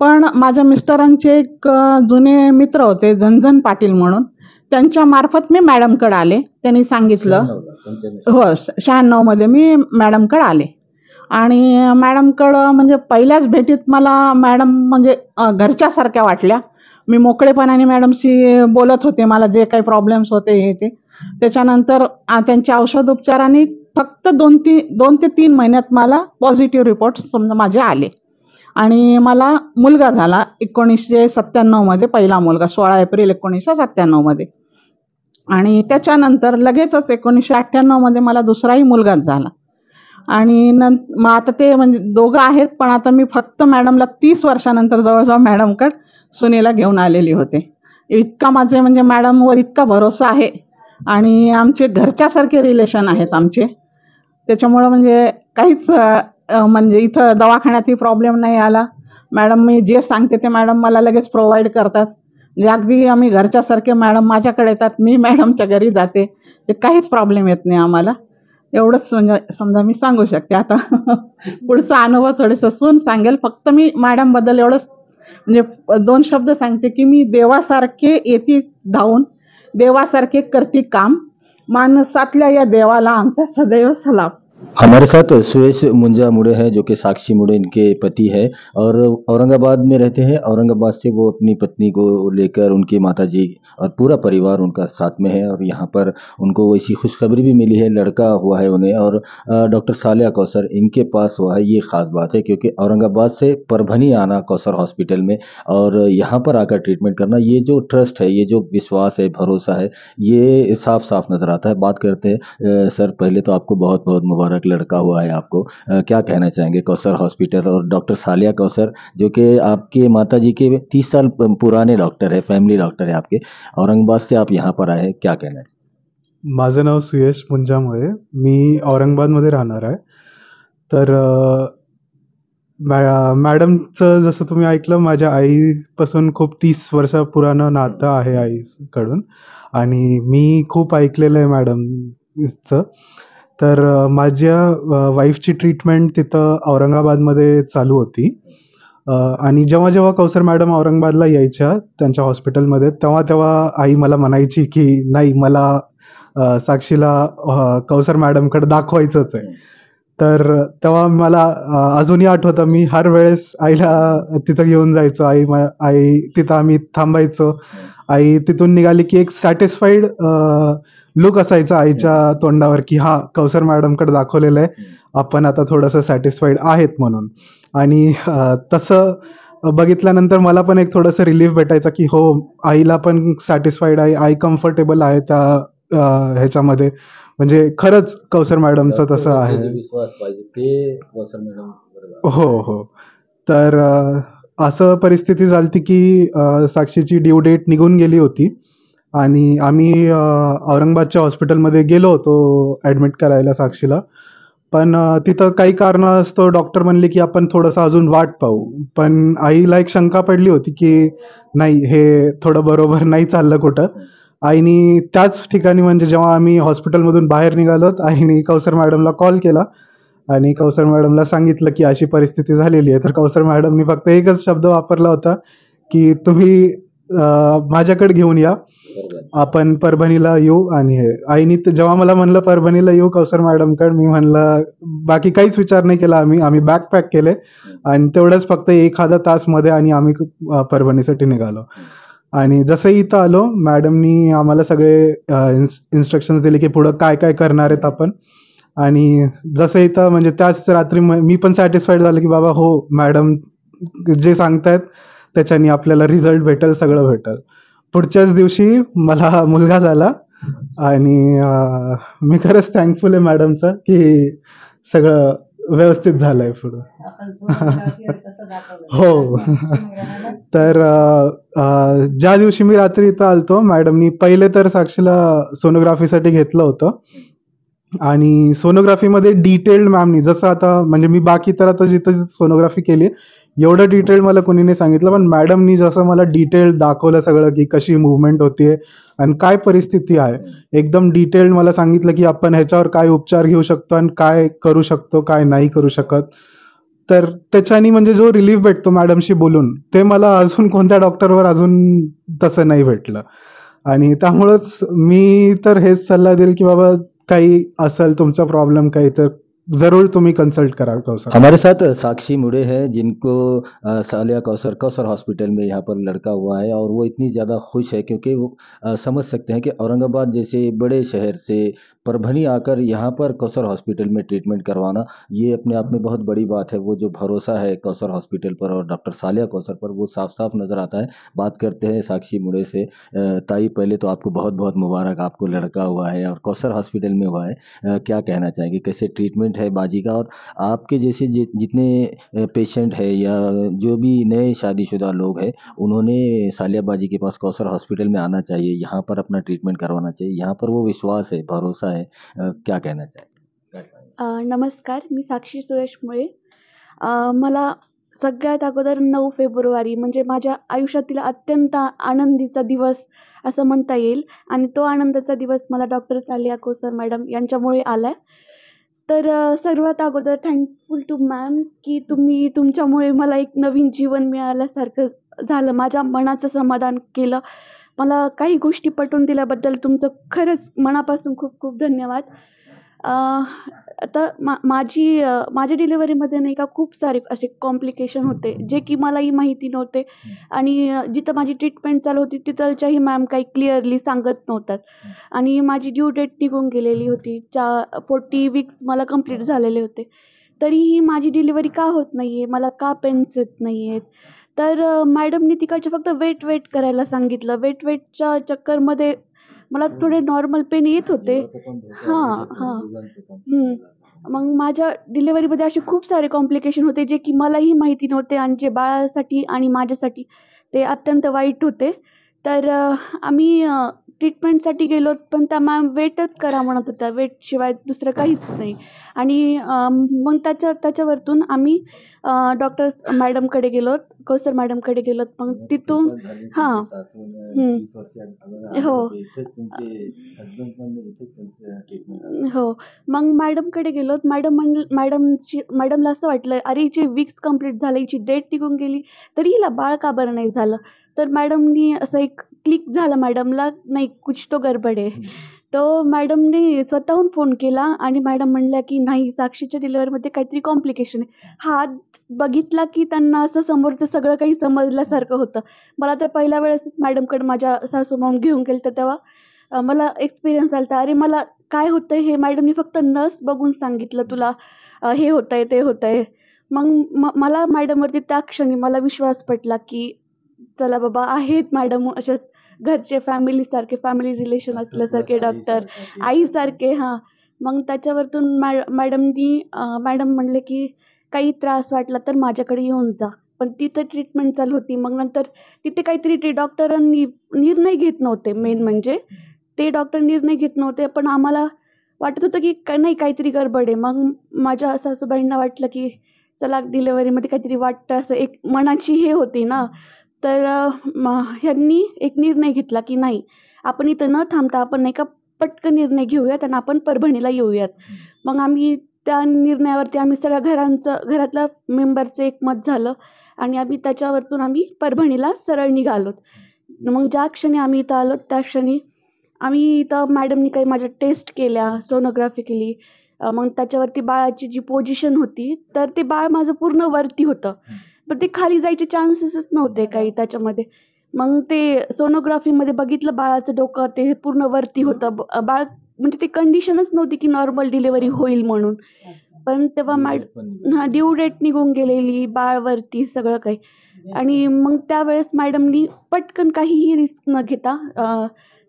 पण माझ्या मिस्टरांचे एक जुने मित्र होते झंझन पाटील म्हणून, त्यांच्या मार्फत मी मॅडमकडे आले. त्यांनी सांगितलं, हो 96 मध्ये मी मॅडमकडे आले. आणि मॅडमकडं म्हणजे पहिल्याच भेटीत मला मॅडम म्हणजे घरच्यासारख्या वाटल्या. मी मोकळेपणाने मॅडमशी बोलत होते, मला जे काही प्रॉब्लेम्स होते हे ते. त्याच्यानंतर त्यांच्या औषधोपचारांनी फक्त 2 ते 3 महिन्यात मला पॉझिटिव्ह रिपोर्ट समजा माझे आले, आणि मला मुलगा झाला 1997 मध्ये, पहिला मुलगा 16 एप्रिल 1997 मध्ये. आणि त्याच्यानंतर लगेचच 1998 मध्ये मला दुसराही मुलगाच झाला. आणि मग आता ते म्हणजे दोघं आहेत, पण आता मी फक्त मॅडमला 30 वर्षानंतर जवळजवळ मॅडमकडे सुनेला घेऊन आलेली होते. इतका माझे म्हणजे मॅडमवर इतका भरोसा आहे, आणि आमचे घरच्यासारखे रिलेशन आहेत आमचे. त्याच्यामुळं म्हणजे काहीच म्हणजे इथं दवाखान्यातही प्रॉब्लेम नाही आला. मॅडम मी जे सांगते ते मॅडम मला लगेच प्रोव्हाइड करतात. म्हणजे अगदी आम्ही घरच्यासारखे मॅडम माझ्याकडे येतात, मी मॅडमच्या घरी जाते. ते काहीच प्रॉब्लेम येत नाही आम्हाला. एवढंच म्हणजे समजा मी सांगू शकते. आता पुढचा अनुभव थोडंसं सून सांगेल. फक्त मी मॅडमबद्दल एवढंच म्हणजे 2 शब्द सांगते, की मी देवासारखे येती धावून, देवासारखे करती काम, माणसातल्या या देवाला आमचा सदैव सलाम. हमारे साथ सुयश मुंजा मुड़े हैं जो कि साक्षी मुड़े इनके पति है और औरंगाबाद में रहते हैं। औरंगाबाद से वो अपनी पत्नी को लेकर उनकी माताजी और पूरा परिवार उनका साथ में है और यहाँ पर उनको ऐसी खुशखबरी भी मिली है, लड़का हुआ है उन्हें और डॉक्टर सालिया कौसर इनके पास हुआ है। ये ख़ास बात है क्योंकि औरंगाबाद से परभनी आना कौसर हॉस्पिटल में और यहाँ पर आकर ट्रीटमेंट करना, ये जो ट्रस्ट है, ये जो विश्वास है, भरोसा है, ये साफ-साफ नज़र आता है। बात करते हैं सर, पहले तो आपको बहुत-बहुत मुबारक, लड़का हुआ है आपको। क्या कहना चाहेंगे कौसर हॉस्पिटल और डॉक्टर सालिया कौसर जो कि आपके माताजी के 30 साल पुराने डॉक्टर है, फैमिली डॉक्टर है आपके। औरंगाबाद से आप यहाँ पर आए हैं, क्या कहना है? माझं नाव सुयश मुंजामुळे, मी औरंगाबादमध्ये राहणार आहे. तर मॅडमचं जसं तुम्ही ऐकलं, माझ्या आईपासून खूप 30 वर्ष पुराणं नातं आहे आईकडून आणि मी खूप ऐकलेलं आहे मॅडमचं. तर माझ्या वाईफची ट्रीटमेंट तिथं औरंगाबादमध्ये चालू होती आणि जेव्हा कौसर मॅडम औरंगाबादला यायच्या त्यांच्या हॉस्पिटलमध्ये, तेव्हा आई मला म्हणायची की नाही, मला साक्षीला कौसर मॅडमकडे दाखवायचंच आहे. तर तेव्हा मला अजूनही आठवतं, मी हर वेळेस आईला तिथं घेऊन जायचो. आई तिथं आम्ही थांबायचो. आई तिथून निघाली की एक सॅटिस्फाईड लुक असायचा आईच्या तोंडावर की हां, कौसर मॅडमकडे दाखवलेलं आहे, आपण आता थोडंसं सॅटिस्फाईड आहेत म्हणून. आणि तसं बघितल्यानंतर मला पण एक थोडंसं रिलीफ भेटायचा की हो, आईला पण सॅटिस्फाईड आहे, आई कम्फर्टेबल आहे त्या ह्याच्यामध्ये. म्हणजे खरंच कौसर मॅडमचं तसं आहे. विश्वास पाहिजे ते कौसर मॅडम हो. तर असं परिस्थिती झाली की साक्षीची ड्यू डेट निघून गेली होती आणि आम्ही औरंगाबादच्या हॉस्पिटलमध्ये गेलो होतो ॲडमिट करायला साक्षीला. पण तिथं काही कारणास्तव डॉक्टर म्हणले की आपण थोडंसं अजून वाट पाहू. पण आईला एक शंका पडली होती की नाही, हे थोडं बरोबर नाही चाललं कुठं. आईनी त्याच ठिकाणी म्हणजे जेव्हा आम्ही हॉस्पिटलमधून बाहेर निघालोत, आईने कौसर मॅडमला कॉल केला आणि कौसर मॅडमला सांगितलं की अशी परिस्थिती झालेली आहे. तर कौसर मॅडमनी फक्त एकच शब्द वापरला होता की तुम्ही माझ्याकडे घेऊन या, आपण परभणीला येऊ. आणि हे आईनी जेव्हा मला म्हणलं परभणीला येऊ कौसर मॅडमकडे, मी म्हणलं बाकी काहीच विचार नाही केला. आम्ही बॅग पॅक केले आणि तेवढंच फक्त एखादा तासमध्ये आणि आम्ही परभणीसाठी निघालो. आणि जसं इथं आलो, मॅडमनी आम्हाला सगळे इन्स्ट्रक्शन्स दिले की पुढं काय काय करणार आहेत आपण. आणि जसं इथं म्हणजे त्याच रात्री मी पण सॅटिस्फाईड झालं की बाबा हो, मॅडम जे सांगतायत त्याच्यानी आपल्याला रिझल्ट भेटेल, सगळं भेटेल. पुढच्याच दिवशी मला मुलगा झाला आणि मी खरंच थँकफुल आहे मॅडमचं की सगळं व्यवस्थित झालंय पुढं. हो. तर ज्या दिवशी मी रात्री इथं आलतो, मॅडमनी पहिले तर साक्षीला सोनोग्राफीसाठी घेतलं होतं आणि सोनोग्राफीमध्ये डिटेल्ड मॅमनी, जसं आता म्हणजे मी बाकी तर आता जिथं सोनोग्राफी केली एवढं डिटेल्ड मला कोणी नाही सांगितलं, पण मॅडमनी जसं मला डिटेल्ड दाखवलं सगळं की कशी मुवमेंट होतीये आणि काय परिस्थिती आहे, एकदम डिटेल्ड मला सांगितलं की आपण ह्याच्यावर काय उपचार घेऊ शकतो आणि काय करू शकतो, काय नाही करू शकत. तर त्याच्यानी म्हणजे जो रिलीफ भेटतो मॅडमशी बोलून, ते मला अजून कोणत्या डॉक्टरवर अजून तसं नाही भेटलं. आणि त्यामुळंच मी तर हेच सल्ला देईल की बाबा काही असेल तुमचा प्रॉब्लेम काही, तर जरूर तुम्ही कंसल्ट करा कौसर। हमारे साथ साक्षी मुड़े हैं जिनको सालिया कौसर हॉस्पिटल में यहाँ पर लड़का हुआ है और वो इतनी ज़्यादा खुश है क्योंकि वो समझ सकते हैं कि औरंगाबाद जैसे बड़े शहर से परभनी आकर यहाँ पर कौसर हॉस्पिटल में ट्रीटमेंट करवाना ये अपने आप में बहुत बड़ी बात है। वो जो भरोसा है कौसर हॉस्पिटल पर और डॉक्टर सालिया कौसर पर वो साफ साफ नज़र आता है। बात करते हैं साक्षी मुड़े से। ताई पहले तो आपको बहुत बहुत मुबारक, आपको लड़का हुआ है और कौसर हॉस्पिटल में हुआ है। क्या कहना चाहेंगे, कैसे ट्रीटमेंट है बाजी का और आपके जैसे जितने पेशेंट है या जो भी नए शादीशुदा लोग हैं उन्होंने सालिया बाजी के पास कौसर हॉस्पिटल में आना चाहिए, यहाँ पर अपना ट्रीटमेंट करवाना चाहिए, यहाँ पर वो विश्वास है, भरोसा है। क्या कहना चाहिए? नमस्कार, मी साक्षी सुरेश मुळे. मला सगळ्यात अगोदर 9 फेब्रुवारी म्हणजे माझ्या आयुष्यातील अत्यंत आनंदीचा दिवस असं म्हणता येईल आणि तो आनंदाचा दिवस मला डॉक्टर सालिया कोसर मॅडम यांच्यामुळे आला आहे. तर सर्वात अगोदर थँकफुल टू मॅम की तुमच्यामुळे मला एक नवीन जीवन मिळाल्यासारखं झालं. माझ्या मनाचं समाधान केलं. मला काही गोष्टी पटवून दिल्याबद्दल तुमचं खरंच मनापासून खूप खूप धन्यवाद. आता माझ्या डिलिव्हरीमध्ये नाही का खूप सारे असे कॉम्प्लिकेशन होते जे की मलाही माहिती नव्हते आणि जिथं माझी ट्रीटमेंट चालू होती तिथलच्याही मॅम काही क्लिअरली सांगत नव्हतात आणि माझी ड्यू डेट निघून गेलेली होती. 40 वीक्स मला कंप्लीट झालेले होते. तरीही माझी डिलिव्हरी का होत नाही आहे, मला का पेन्स येत नाही आहेत. तर मॅडमनी तिकडच्या फक्त वेट करायला सांगितलं. वेटच्या चक्करमध्ये मला थोडे नॉर्मल पेन येत होते. हां. मग माझ्या डिलिव्हरीमध्ये असे खूप सारे कॉम्प्लिकेशन होते जे की मलाही माहिती नव्हते आणि जे बाळासाठी आणि माझ्यासाठी ते अत्यंत वाईट होते. तर आम्ही ट्रीटमेंटसाठी गेलो पण त्या मॅम वेटच करा म्हणत होत्या. वेटशिवाय दुसरं काहीच नाही. आणि मग त्याच्यावरतून आम्ही डॉक्टर मॅडमकडे गेलो, कोसर मॅडमकडे गेलो. मग तिथून हां. हो. हो. मग मॅडमकडे गेलो. मॅडमला असं वाटलं, अरे हिचे वीक्स कंप्लीट झाले, हिची डेट निघून गेली, तरी हिला बाळ का बरं नाही झालं? तर मॅडमनी असं एक क्लिक झालं मॅडमला, नाही कुछ तो गडबड आहे. तो मॅडमने स्वतःहून फोन केला आणि मॅडम म्हणल्या की नाही, साक्षीच्या डिलिव्हरीमध्ये काहीतरी कॉम्प्लिकेशन आहे. हात बघितला की त्यांना असं समोरचं सगळं काही समजल्यासारखं होतं. मला तर पहिल्या वेळेसच मॅडमकडे माझ्या सासूमाम घेऊन गेलं तर तेव्हा मला एक्सपिरियन्स आला. अरे मला काय होतंय हे मॅडमनी फक्त नस बघून सांगितलं, तुला हे होतंय ते होतंय. मग मला मॅडमवरती त्या क्षणी मला विश्वास पटला की चला बाबा आहेत मॅडम अशा घरचे फॅमिली रिलेशन असल्यासारखे डॉक्टर, आईसारखे. हां. मग त्याच्यावरतून मॅडम म्हणले की काही त्रास वाटला तर माझ्याकडे येऊन जा. पण तिथं ट्रीटमेंट चालू होती. मग नंतर तिथे काहीतरी डॉक्टरांनी निर्णय घेत नव्हते. मेन म्हणजे ते डॉक्टर निर्णय घेत नव्हते. पण आम्हाला वाटत होतं की नाही काहीतरी गडबड आहे. मग माझ्या सासूबाईंना वाटलं की चला डिलिव्हरीमध्ये काहीतरी वाटतं, असं एक मनाची हे होती ना. तर ह्यांनी एक निर्णय घेतला की नाही, आपण इथं न थांबता आपण नाही का पटकन निर्णय घेऊयात आणि आपण परभणीला येऊयात. मग आम्ही त्या निर्णयावरती आम्ही घरातल्या मेंबरचं एकमत झालं आणि आम्ही परभणीला सरळ निघालो. मग ज्या क्षणी आम्ही इथं आलो त्या क्षणी आम्ही इथं मॅडमनी काही माझ्या टेस्ट केल्या, सोनोग्राफी केली. मग त्याच्यावरती बाळाची जी पोझिशन होती तर ते बाळ माझं पूर्ण वरती होतं. पण ते खाली जायचे चान्सेसच नव्हते काही त्याच्यामध्ये. मग ते सोनोग्राफीमध्ये बघितलं बाळाचं डोकं ते पूर्ण वरती होतं. बाळ म्हणजे ती कंडिशनच नव्हती की नॉर्मल डिलिव्हरी होईल म्हणून. पण तेव्हा ड्यू डेट निघून गेलेली, बाळ वरती सगळं काही. आणि मग त्यावेळेस मॅडमनी पटकन काहीही रिस्क न घेता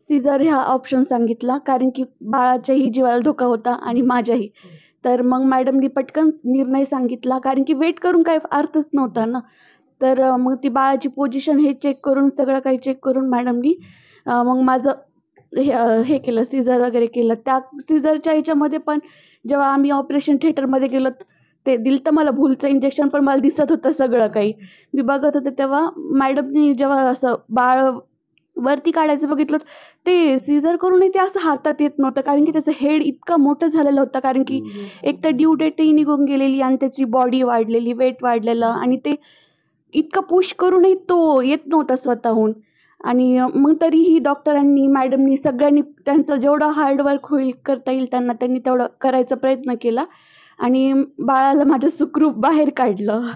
सीझर ह्या ऑप्शन सांगितला, कारण की बाळाच्याही जीवाला धोका होता आणि माझ्याही. तर मग मॅडमनी पटकन निर्णय सांगितला, कारण की वेट करून काही अर्थच नव्हता ना. तर मग ती बाळाची पोझिशन हे चेक करून सगळं काही चेक करून मॅडमनी मग माझं हे केलं, सीझर वगैरे केलं. त्या सीझरच्या ह्याच्यामध्ये पण जेव्हा आम्ही ऑपरेशन थिएटरमध्ये गेलो ते दिलं तर मला भूलचं इंजेक्शन, पण मला दिसत होतं सगळं काही. मी बघत होते तेव्हा मॅडमनी जेव्हा असं बाळ वरती काढायचं बघितलं ते सीझर करूनही ते असं हातात येत नव्हतं, कारण की त्याचं हेड इतकं मोठं झालेलं होतं. कारण की एक तर ड्यू डेटही निघून गेलेली आणि त्याची बॉडी वाढलेली, वेट वाढलेलं आणि ते इतकं पुश करूनही तो येत नव्हता स्वतःहून. आणि मग तरीही डॉक्टरांनी, मॅडमनी, सगळ्यांनी त्यांचं जेवढं हार्डवर्क होईल करता येईल त्यांनी तेवढं करायचा प्रयत्न केला आणि बाळाला माझं सुखरूप बाहेर काढलं.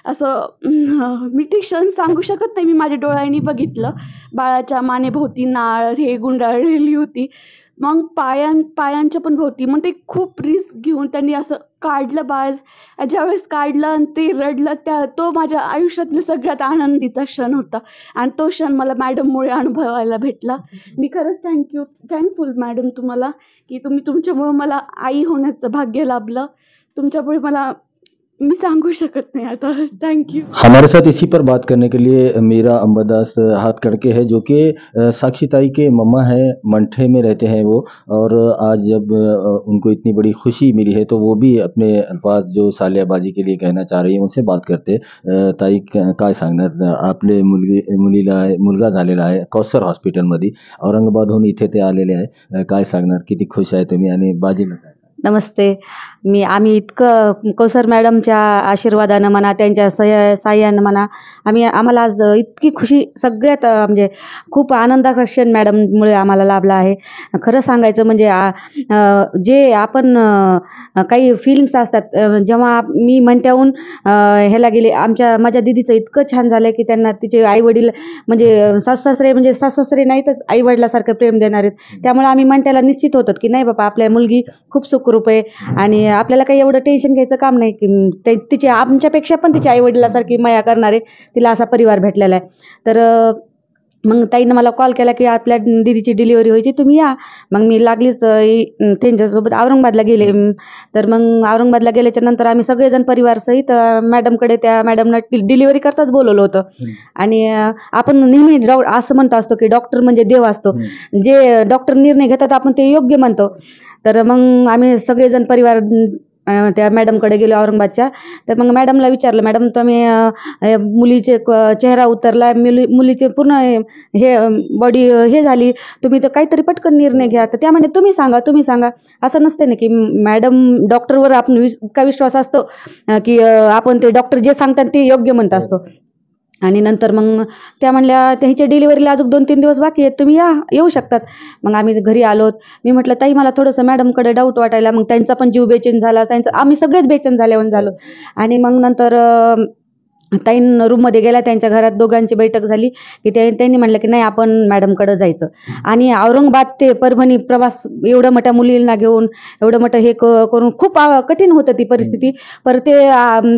असं मी ते क्षण सांगू शकत नाही. मी माझ्या डोळ्यांनी बघितलं. बाळाच्या मानेभोवती नाळ हे गुंडाळलेली होती. मग पायांच्या पण भोवती. मग ते खूप रिस्क घेऊन त्यांनी असं काढलं बाळ. ज्यावेळेस काढलं आणि ते रडलं तो माझ्या आयुष्यातला सगळ्यात आनंदीचा क्षण होता आणि तो क्षण मला मॅडममुळे अनुभवायला भेटला. मी खरंच थँकफुल मॅडम तुम्हाला की तुमच्यामुळं मला आई होण्याचं भाग्य लाभलं. तुमच्यामुळे मला मी सांगू शकत नाही आता. थँक्यू. हमारे साथ इसी पर बात करने के लिए मीरा अंबादास हाथकड़के है, जो कि साक्षी ताई के मम्मा है, मंठे में रहते हैं वो। और आज जब उनको इतनी बड़ी खुशी मिली है तो वो भी अपने अल्फाज जो सालियाबाजी के लिए कहना चाह रही है उनसे बात करते। ताई काय सांगणार, आपले मुलगा झालेला आहे कौसर हॉस्पिटलमध्ये, औरंगाबादहून इथे ते आलेले आहे, काय सांगणार, किती खुश आहे तुम्ही आणि बाजीला काय? नमस्ते. आम्ही इतकं कौसर मॅडमच्या आशीर्वादानं म्हणा, त्यांच्या साह्यानं म्हणा, आम्हाला आज इतकी खुशी सगळ्यात म्हणजे खूप आनंदाचा क्षण मॅडममुळे आम्हाला लाभला आहे. खरं सांगायचं म्हणजे जे आपण काही फिलिंग्स असतात, जेव्हा मी मंठ्याहून ह्याला गेले, माझ्या दीदीचं इतकं छान झालं की त्यांना तिचे आईवडील म्हणजे सासू-सासरे नाहीतच आईवडिलासारखं प्रेम देणार आहेत. त्यामुळे आम्ही मंठ्याला निश्चित होतो की नाही बाबा आपल्या मुलगी खूप सुखरूप आहे आणि आपल्याला काही एवढं टेन्शन घ्यायचं काम नाही की तिचे आमच्यापेक्षा पण तिच्या आईवडिलासारखी माया करणारे तिला असा परिवार भेटलेला आहे. तर मग ताईनं मला कॉल केला की आपल्या दीदीची डिलिव्हरी व्हायची, तुम्ही या. मग मी लागलीच त्यांच्यासोबत औरंगाबादला गेले. तर मग औरंगाबादला गेल्याच्या नंतर आम्ही सगळेजण परिवारसहित मॅडमकडे, त्या मॅडमनं डिलिव्हरी करताच बोलवलं होतं. आणि आपण नेहमी असं म्हणतो असतो की डॉक्टर म्हणजे देव असतो, जे डॉक्टर निर्णय घेतात आपण ते योग्य म्हणतो. तर मग आम्ही सगळेजण परिवार त्या मॅडमकडे गेलो औरंगाबादच्या. तर मग मॅडमला विचारलं, मॅडम तुम्ही मुलीचे चेहरा उतरला, मुलीचे पूर्ण हे बॉडी हे झाली, तुम्ही तर काहीतरी पटकन निर्णय घ्या. तर त्या म्हणे तुम्ही सांगा. असं नसते ना की मॅडम डॉक्टरवर आपण इतका विश्वास असतो की आपण ते डॉक्टर जे सांगतात ते योग्य म्हणत असतो. आणि नंतर मग त्या म्हणल्या त्यांच्या डिलिव्हरीला अजून 2-3 दिवस बाकी आहेत, तुम्ही येऊ शकतात. मग आम्ही घरी आलोत. मी म्हटलं ताई मला थोडंसं मॅडमकडे डाऊट वाटायला. मग त्यांचा पण जीव बेचैन झाला, आम्ही सगळेच बेचैन झालो. आणि मग नंतर ताईन रूममध्ये गेल्या, त्यांच्या घरात दोघांची बैठक झाली की त्यांनी म्हटलं की नाही आपण मॅडमकडे जायचं. आणि औरंगाबाद ते परभणी प्रवास एवढं मोठ्या मुलींना घेऊन एवढं मोठं हे करून खूप कठीण होतं ती परिस्थिती. पर ते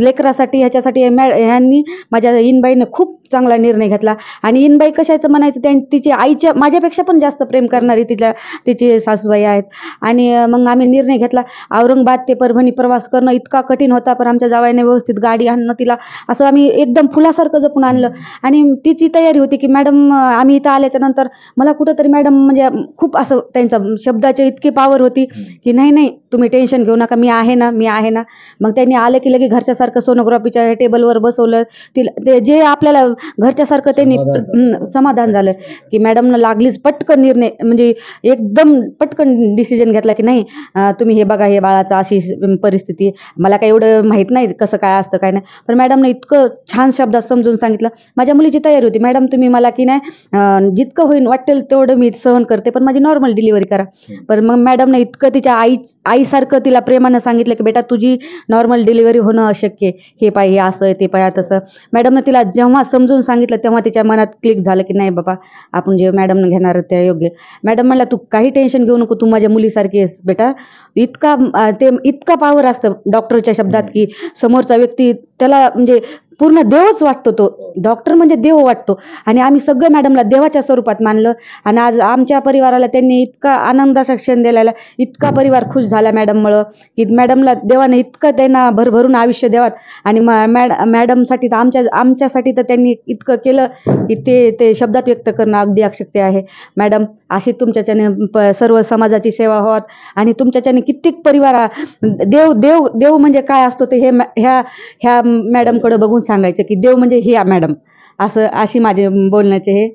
लेकरासाठी ह्याच्यासाठी ह्यांनी माझ्या इनबाईनं खूप चांगला निर्णय घेतला. आणि इनबाई कशाचं म्हणायचं, तिची आईच्या माझ्यापेक्षा पण जास्त प्रेम करणारी तिची सासूबाई आहेत. आणि मग आम्ही निर्णय घेतला. औरंगाबाद ते परभणी प्रवास करणं इतका कठीण होता, पण आमच्या जावयाने व्यवस्थित गाडी आणणं, तिला असं आम्ही एकदम फुलासारखं जपून आणलं. आणि तिची तयारी होती की मॅडम आम्ही इथं आल्याच्या नंतर मला कुठंतरी मॅडम म्हणजे खूप असं त्यांच्या शब्दाची इतकी पावर होती की नाही तुम्ही टेन्शन घेऊ नका, मी आहे ना. मग त्यांनी आलं की लगे घरच्यासारखं सोनोग्राफीच्या टेबलवर बसवलं. ते जे आपल्याला घरच्यासारखं त्यांनी समाधान झालं की मॅडमनं लागलीच पटकन निर्णय, म्हणजे एकदम पटकन डिसिजन घेतला की नाही तुम्ही हे बघा, हे बाळाचं अशी परिस्थिती, मला काही एवढं माहीत नाही कसं काय असतं काय नाही. पण मॅडमनं इतकं छान शब्दात समजून सांगितलं. माझ्या मुलीची तयारी होती, मॅडम तुम्ही मला की नाही जितकं होईल वाटेल तेवढं मी सहन करते, पण माझी नॉर्मल डिलिव्हरी करा. पण मग मॅडमने इतकं तिच्या आईसारखं तिला प्रेमानं सांगितलं की बेटा तुझी नॉर्मल डिलिव्हरी होणं अशक्य, हे पाय हे असं ते पाय तसं. मॅडमनं तिला जेव्हा समजून सांगितलं तेव्हा तिच्या मनात क्लिक झालं की नाही बाबा आपण जे मॅडमनं घेणार त्या योग्य. मॅडम म्हणल्या तू काही टेन्शन घेऊ नको, तू माझ्या मुलीसारखी आहेस बेटा. इतका पावर असतं डॉक्टरच्या शब्दात की समोरचा व्यक्ती त्याला म्हणजे पूर्ण देवच वाटतो, तो डॉक्टर म्हणजे देव वाटतो. आणि आम्ही सगळं मॅडमला देवाच्या स्वरूपात मानलं. आणि आज आमच्या परिवाराला त्यांनी इतका आनंदाचा क्षण दिलेला, इतका परिवार खुश झाला मॅडममुळं की मॅडमला देवाने इतकं त्यांना भरभरून आयुष्य द्यावं. आणि मॅडमसाठी तर आमच्यासाठी तर त्यांनी इतकं केलं की ते शब्दात व्यक्त करणं अगदी अशक्य आहे. मॅडम अशी तुमच्याच्याने सर्व समाजाची सेवा व्हावी आणि तुमच्याच्याने कित्येक परिवार देव म्हणजे काय असतो ते ह्या मॅडमकडे बघून सांगायचं की देव म्हणजे ही मॅडम, अशी माझे बोलण्याचे हे.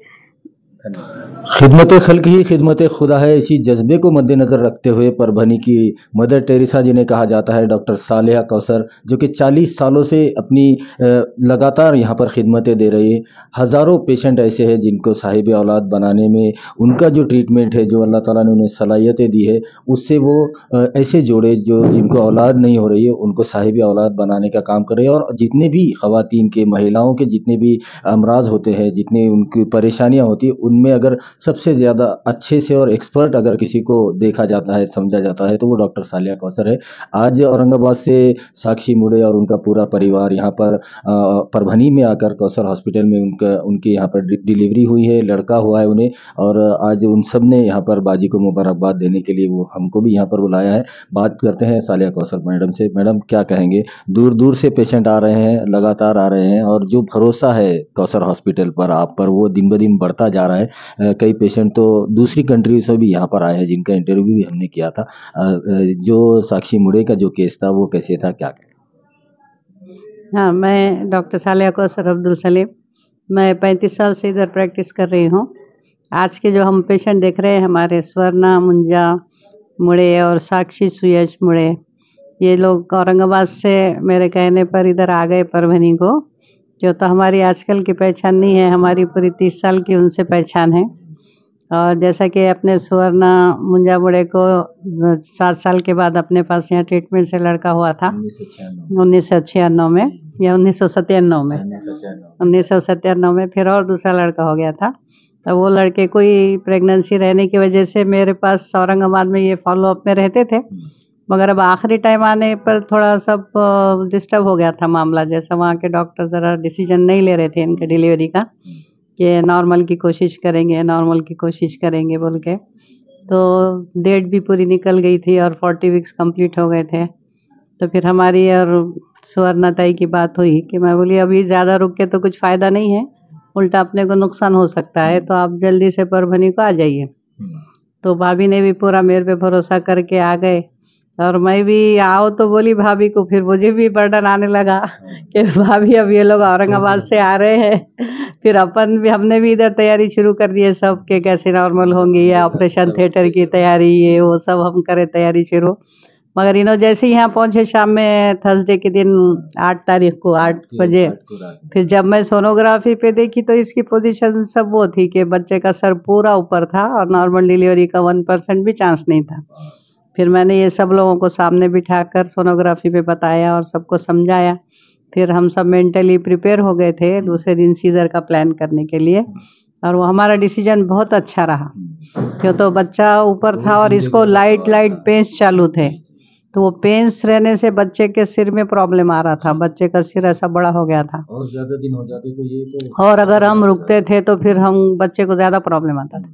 खिदमत खल्क ही खिदमत खुदा है, इसी जज्बे को मद्देनज़र रखते हुए परभनी की मदर टेरेसा जिन्हें कहा जाता है, डॉक्टर सालेहा कौसर, जो कि 40 सालों से अपनी लगातार यहाँ पर खिदमतें दे रही है. हज़ारों पेशेंट ऐसे हैं जिनको साहिब औलाद बनाने में उनका जो ट्रीटमेंट है, जो अल्लाह ताला ने उन्हें सलाहियतें दी है, उससे वो ऐसे जोड़े जो जिनको औलाद नहीं हो रही है उनको साहिब औलाद बनाने का काम कर रहे हैं. और जितने भी ख़वातीन के, महिलाओं के जितने भी अमराज होते हैं, जितनी उनकी परेशानियाँ होती हैं, उनमें अगर सबसे ज़्यादा अच्छे से और एक्सपर्ट अगर किसी को देखा जाता है, समझा जाता है, तो वो डॉक्टर सालिया कौसर है। आज औरंगाबाद से साक्षी मुड़े और उनका पूरा परिवार यहाँ पर परभनी में आकर कौसर हॉस्पिटल में उनकी यहाँ पर डिलीवरी हुई है, लड़का हुआ है उन्हें, और आज उन सब ने यहाँ पर बाजी को मुबारकबाद देने के लिए वो हमको भी यहाँ पर बुलाया है। बात करते हैं सालिया कौसर मैडम से। मैडम, क्या कहेंगे? दूर दूर से पेशेंट आ रहे हैं, लगातार आ रहे हैं, और जो भरोसा है कौसर हॉस्पिटल पर आप पर, वो दिन ब दिन बढ़ता जा रहा है। कई पेशेंट तो दूसरी कंट्री से भी यहाँ पर आए हैं, जिनका इंटरव्यू भी हमने किया था। जो साक्षी मुड़े का जो केस था वो कैसे था, क्या? हाँ, मैं डॉक्टर सालिया कौसर अब्दुल सलीम, मैं 35 साल से इधर प्रैक्टिस कर रही हूँ। आज के जो हम पेशेंट देख रहे हैं, हमारे स्वर्णा मुंजा मुड़े और साक्षी सुयश मुड़े, ये लोग औरंगाबाद से मेरे कहने पर इधर आ गए परभनी को। जो तो हमारी आजकल की पहचान नहीं है, हमारी पूरी 30 साल की उनसे पहचान है। और जैसा कि अपने सुवर्णा मुंजा मुड़े को 7 साल के बाद अपने पास यहाँ ट्रीटमेंट से लड़का हुआ था 1996 में या 1997 में 1997 में, फिर और दूसरा लड़का हो गया था। तो वो लड़के को ही प्रेगनेंसी रहने की वजह से मेरे पास औरंगाबाद में ये फॉलोअप में रहते थे, मगर अब आखिरी टाइम आने पर थोड़ा सब डिस्टर्ब हो गया था मामला। जैसा वहाँ के डॉक्टर ज़रा डिसीजन नहीं ले रहे थे इनके डिलीवरी का, कि नॉर्मल की कोशिश करेंगे, नॉर्मल की कोशिश करेंगे बोल के। तो डेट भी पूरी निकल गई थी और 40 वीक्स कंप्लीट हो गए थे। तो फिर हमारी और सुवर्णा ताई की बात हुई कि मैं बोली अभी ज़्यादा रुक के तो कुछ फ़ायदा नहीं है, उल्टा अपने को नुकसान हो सकता है, तो आप जल्दी से परभनी को आ जाइए। तो भाभी ने भी पूरा मेरे पे भरोसा करके आ गए, और मैं भी आओ तो बोली भाभी को, फिर मुझे भी बर्डन आने लगा कि भाभी अब ये लोग औरंगाबाद से आ रहे हैं, फिर अपन भी हमने भी इधर तैयारी शुरू कर दी है सब के कैसे नॉर्मल होंगी, या ऑपरेशन थिएटर की तैयारी, ये वो सब हम करें तैयारी शुरू। मगर इन्हों जैसे ही यहाँ पहुँचे शाम में थर्सडे के दिन 8 तारीख को 8 बजे, फिर जब मैं सोनोग्राफी पे देखी तो इसकी पोजीशन सब वो थी कि बच्चे का सर पूरा ऊपर था और नॉर्मल डिलीवरी का 1% भी चांस नहीं था। फिर मैंने ये सब लोगों को सामने बिठाकर सोनोग्राफी पे बताया और सबको समझाया। फिर हम सब मेंटली प्रिपेयर हो गए थे दूसरे दिन सीजर का प्लान करने के लिए, और वो हमारा डिसीजन बहुत अच्छा रहा, क्यों तो बच्चा ऊपर था और इसको लाइट पेन्स चालू थे। तो वो पेन्स रहने से बच्चे के सिर में प्रॉब्लम आ रहा था, बच्चे का सिर ऐसा बड़ा हो गया था, और ज़्यादा दिन हो जाते तो ये तो, और अगर हम रुकते थे तो फिर हम बच्चे को ज़्यादा प्रॉब्लम आता था।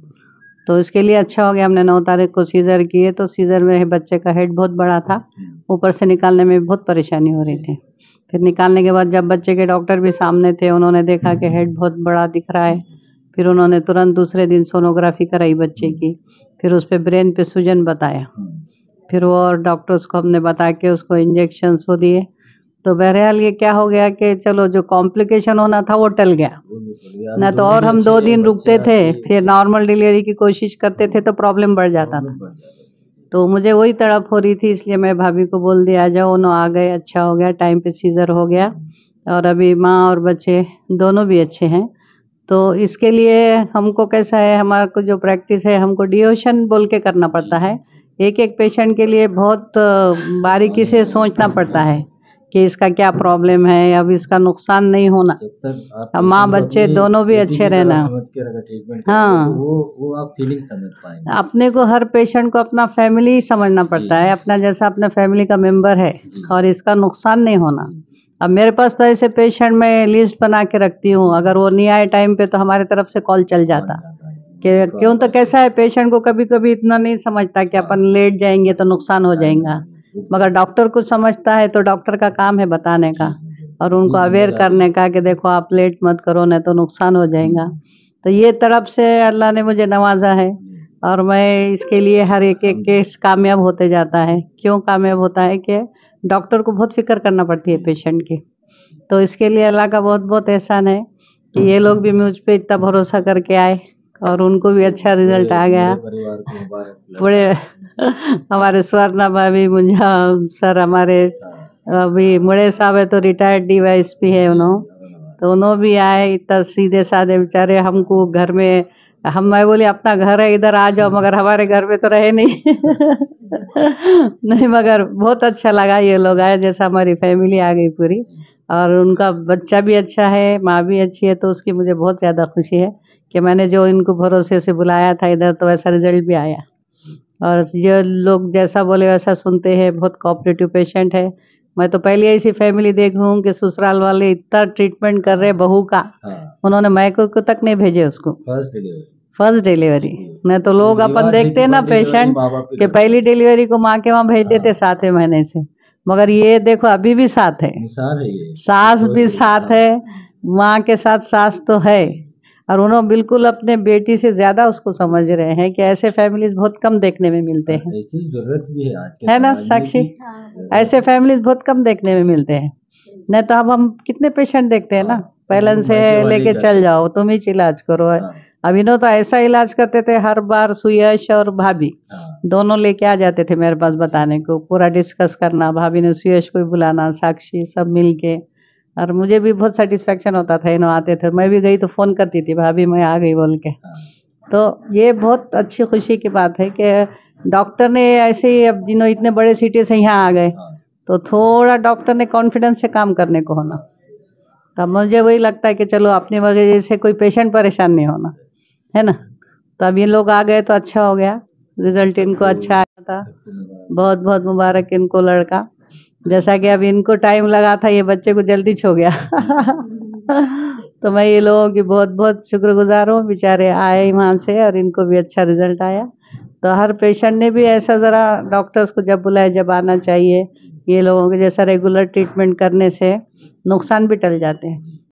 तो इसके लिए अच्छा हो गया हमने 9 तारीख को सीज़र किए। तो सीज़र में बच्चे का हेड बहुत बड़ा था, ऊपर से निकालने में बहुत परेशानी हो रही थी। फिर निकालने के बाद जब बच्चे के डॉक्टर भी सामने थे, उन्होंने देखा कि हेड बहुत बड़ा दिख रहा है, फिर उन्होंने तुरंत दूसरे दिन सोनोग्राफी कराई बच्चे की, फिर उस पर ब्रेन पे सूजन बताया, फिर वो और डॉक्टर्स को हमने बता के उसको इंजेक्शंस वो दिए। तो बहरहाल ये क्या हो गया कि चलो जो कॉम्प्लिकेशन होना था वो टल गया, ना तो और हम 2 दिन रुकते थे, फिर नॉर्मल डिलीवरी की कोशिश करते थे तो प्रॉब्लम बढ़ जाता था। तो मुझे वही तड़प हो रही थी, इसलिए मैं भाभी को बोल दिया आ जाओ, उन्होंने आ गए, अच्छा हो गया, टाइम पे सीजर हो गया, और अभी माँ और बच्चे दोनों भी अच्छे हैं। तो इसके लिए हमको कैसा है, हमारे को जो प्रैक्टिस है हमको डिओशन बोल के करना पड़ता है। एक एक पेशेंट के लिए बहुत बारीकी से सोचना पड़ता है कि इसका क्या प्रॉब्लम है, अब इसका नुकसान नहीं होना, अब माँ बच्चे दोनों भी अच्छे रहना। हाँ, वो आप फीलिंग समझ पाएंगे। अपने को हर पेशेंट को अपना फैमिली समझना पड़ता है, अपना जैसा अपना फैमिली का मेंबर है, और इसका नुकसान नहीं होना। अब मेरे पास तो ऐसे पेशेंट मैं लिस्ट बना के रखती हूँ, अगर वो नहीं आए टाइम पे तो हमारे तरफ से कॉल चल जाता कि क्यों, तो कैसा है पेशेंट को कभी कभी इतना नहीं समझता कि अपन लेट जाएंगे तो नुकसान हो जाएगा, मगर डॉक्टर को समझता है, तो डॉक्टर का काम है बताने का और उनको अवेयर करने का कि देखो आप लेट मत करो नहीं तो नुकसान हो जाएगा। तो ये तरफ से अल्लाह ने मुझे नवाजा है, और मैं इसके लिए हर एक केस कामयाब होते जाता है। क्यों कामयाब होता है कि डॉक्टर को बहुत फिक्र करना पड़ती है पेशेंट की। तो इसके लिए अल्लाह का बहुत बहुत एहसान है कि ये लोग भी मुझ पर इतना भरोसा करके आए और उनको भी अच्छा रिजल्ट आ गया। बड़े हमारे स्वर्णा भाभी मुंजा सर, हमारे अभी मुड़े साहब है तो रिटायर्ड DYSP है उन्होंने, तो उन्होंने भी आए, इतना सीधे साधे बेचारे, हमको घर में मैं बोली अपना घर है इधर आ जाओ, मगर हमारे घर में तो रहे नहीं नहीं, मगर बहुत अच्छा लगा ये लोग आए, जैसा हमारी फैमिली आ गई पूरी, और उनका बच्चा भी अच्छा है, माँ भी अच्छी है, तो उसकी मुझे बहुत ज़्यादा खुशी है कि मैंने जो इनको भरोसे से बुलाया था इधर तो वैसा रिजल्ट भी आया। और ये लोग जैसा बोले वैसा सुनते हैं, बहुत कोऑपरेटिव पेशेंट है। मैं तो पहली ऐसी फैमिली देख रहा हूँ कि ससुराल वाले इतना ट्रीटमेंट कर रहे बहू का, उन्होंने मायके को तक नहीं भेजे उसको। फर्स्ट डिलीवरी नहीं तो लोग अपन देखते हैं ना पेशेंट कि पहली डिलीवरी को माँ के वहाँ भेज देते 7वें महीने से, मगर ये देखो अभी भी साथ है, सास भी साथ है, माँ के साथ सास तो है, और उन्होंने बिल्कुल अपने बेटी से ज्यादा उसको समझ रहे हैं कि ऐसे फैमिलीज बहुत कम देखने में मिलते हैं। ऐसी जरूरत भी है आज के है ना समाज में साक्षी, कि- ऐसे फैमिलीज बहुत कम देखने में मिलते हैं। नहीं तो अब हम कितने पेशेंट देखते हैं ना, पहले से मायके वाले लेके जाते चल जाओ तुम ही इलाज करो। अब इन्हों तो ऐसा इलाज करते थे हर बार, सुयश और भाभी दोनों लेके आ जाते थे मेरे पास बताने को, पूरा डिस्कस करना, भाभी ने सुयश को भी बुलाना, साक्षी सब मिल के, और मुझे भी बहुत सेटिस्फेक्शन होता था इन्हों आते थे। मैं भी गई तो फ़ोन करती थी भाभी मैं आ गई बोल के। तो ये बहुत अच्छी खुशी की बात है कि डॉक्टर ने ऐसे ही, अब जिन्हों इतने बड़े सिटी से यहाँ आ गए तो थोड़ा डॉक्टर ने कॉन्फिडेंस से काम करने को होना, तब मुझे वही लगता है कि चलो अपनी वजह से कोई पेशेंट परेशान नहीं होना, है ना। तो अब ये लोग आ गए तो अच्छा हो गया, रिजल्ट इनको अच्छा आया था, बहुत बहुत मुबारक इनको लड़का। जैसा कि अब इनको टाइम लगा था, ये बच्चे को जल्दी छो गया तो मैं ये लोगों की बहुत बहुत शुक्रगुजार हूँ, बेचारे आए वहाँ से और इनको भी अच्छा रिजल्ट आया। तो हर पेशेंट ने भी ऐसा ज़रा डॉक्टर्स को जब बुलाए जब आना चाहिए, ये लोगों के जैसा रेगुलर ट्रीटमेंट करने से नुकसान भी टल जाते हैं।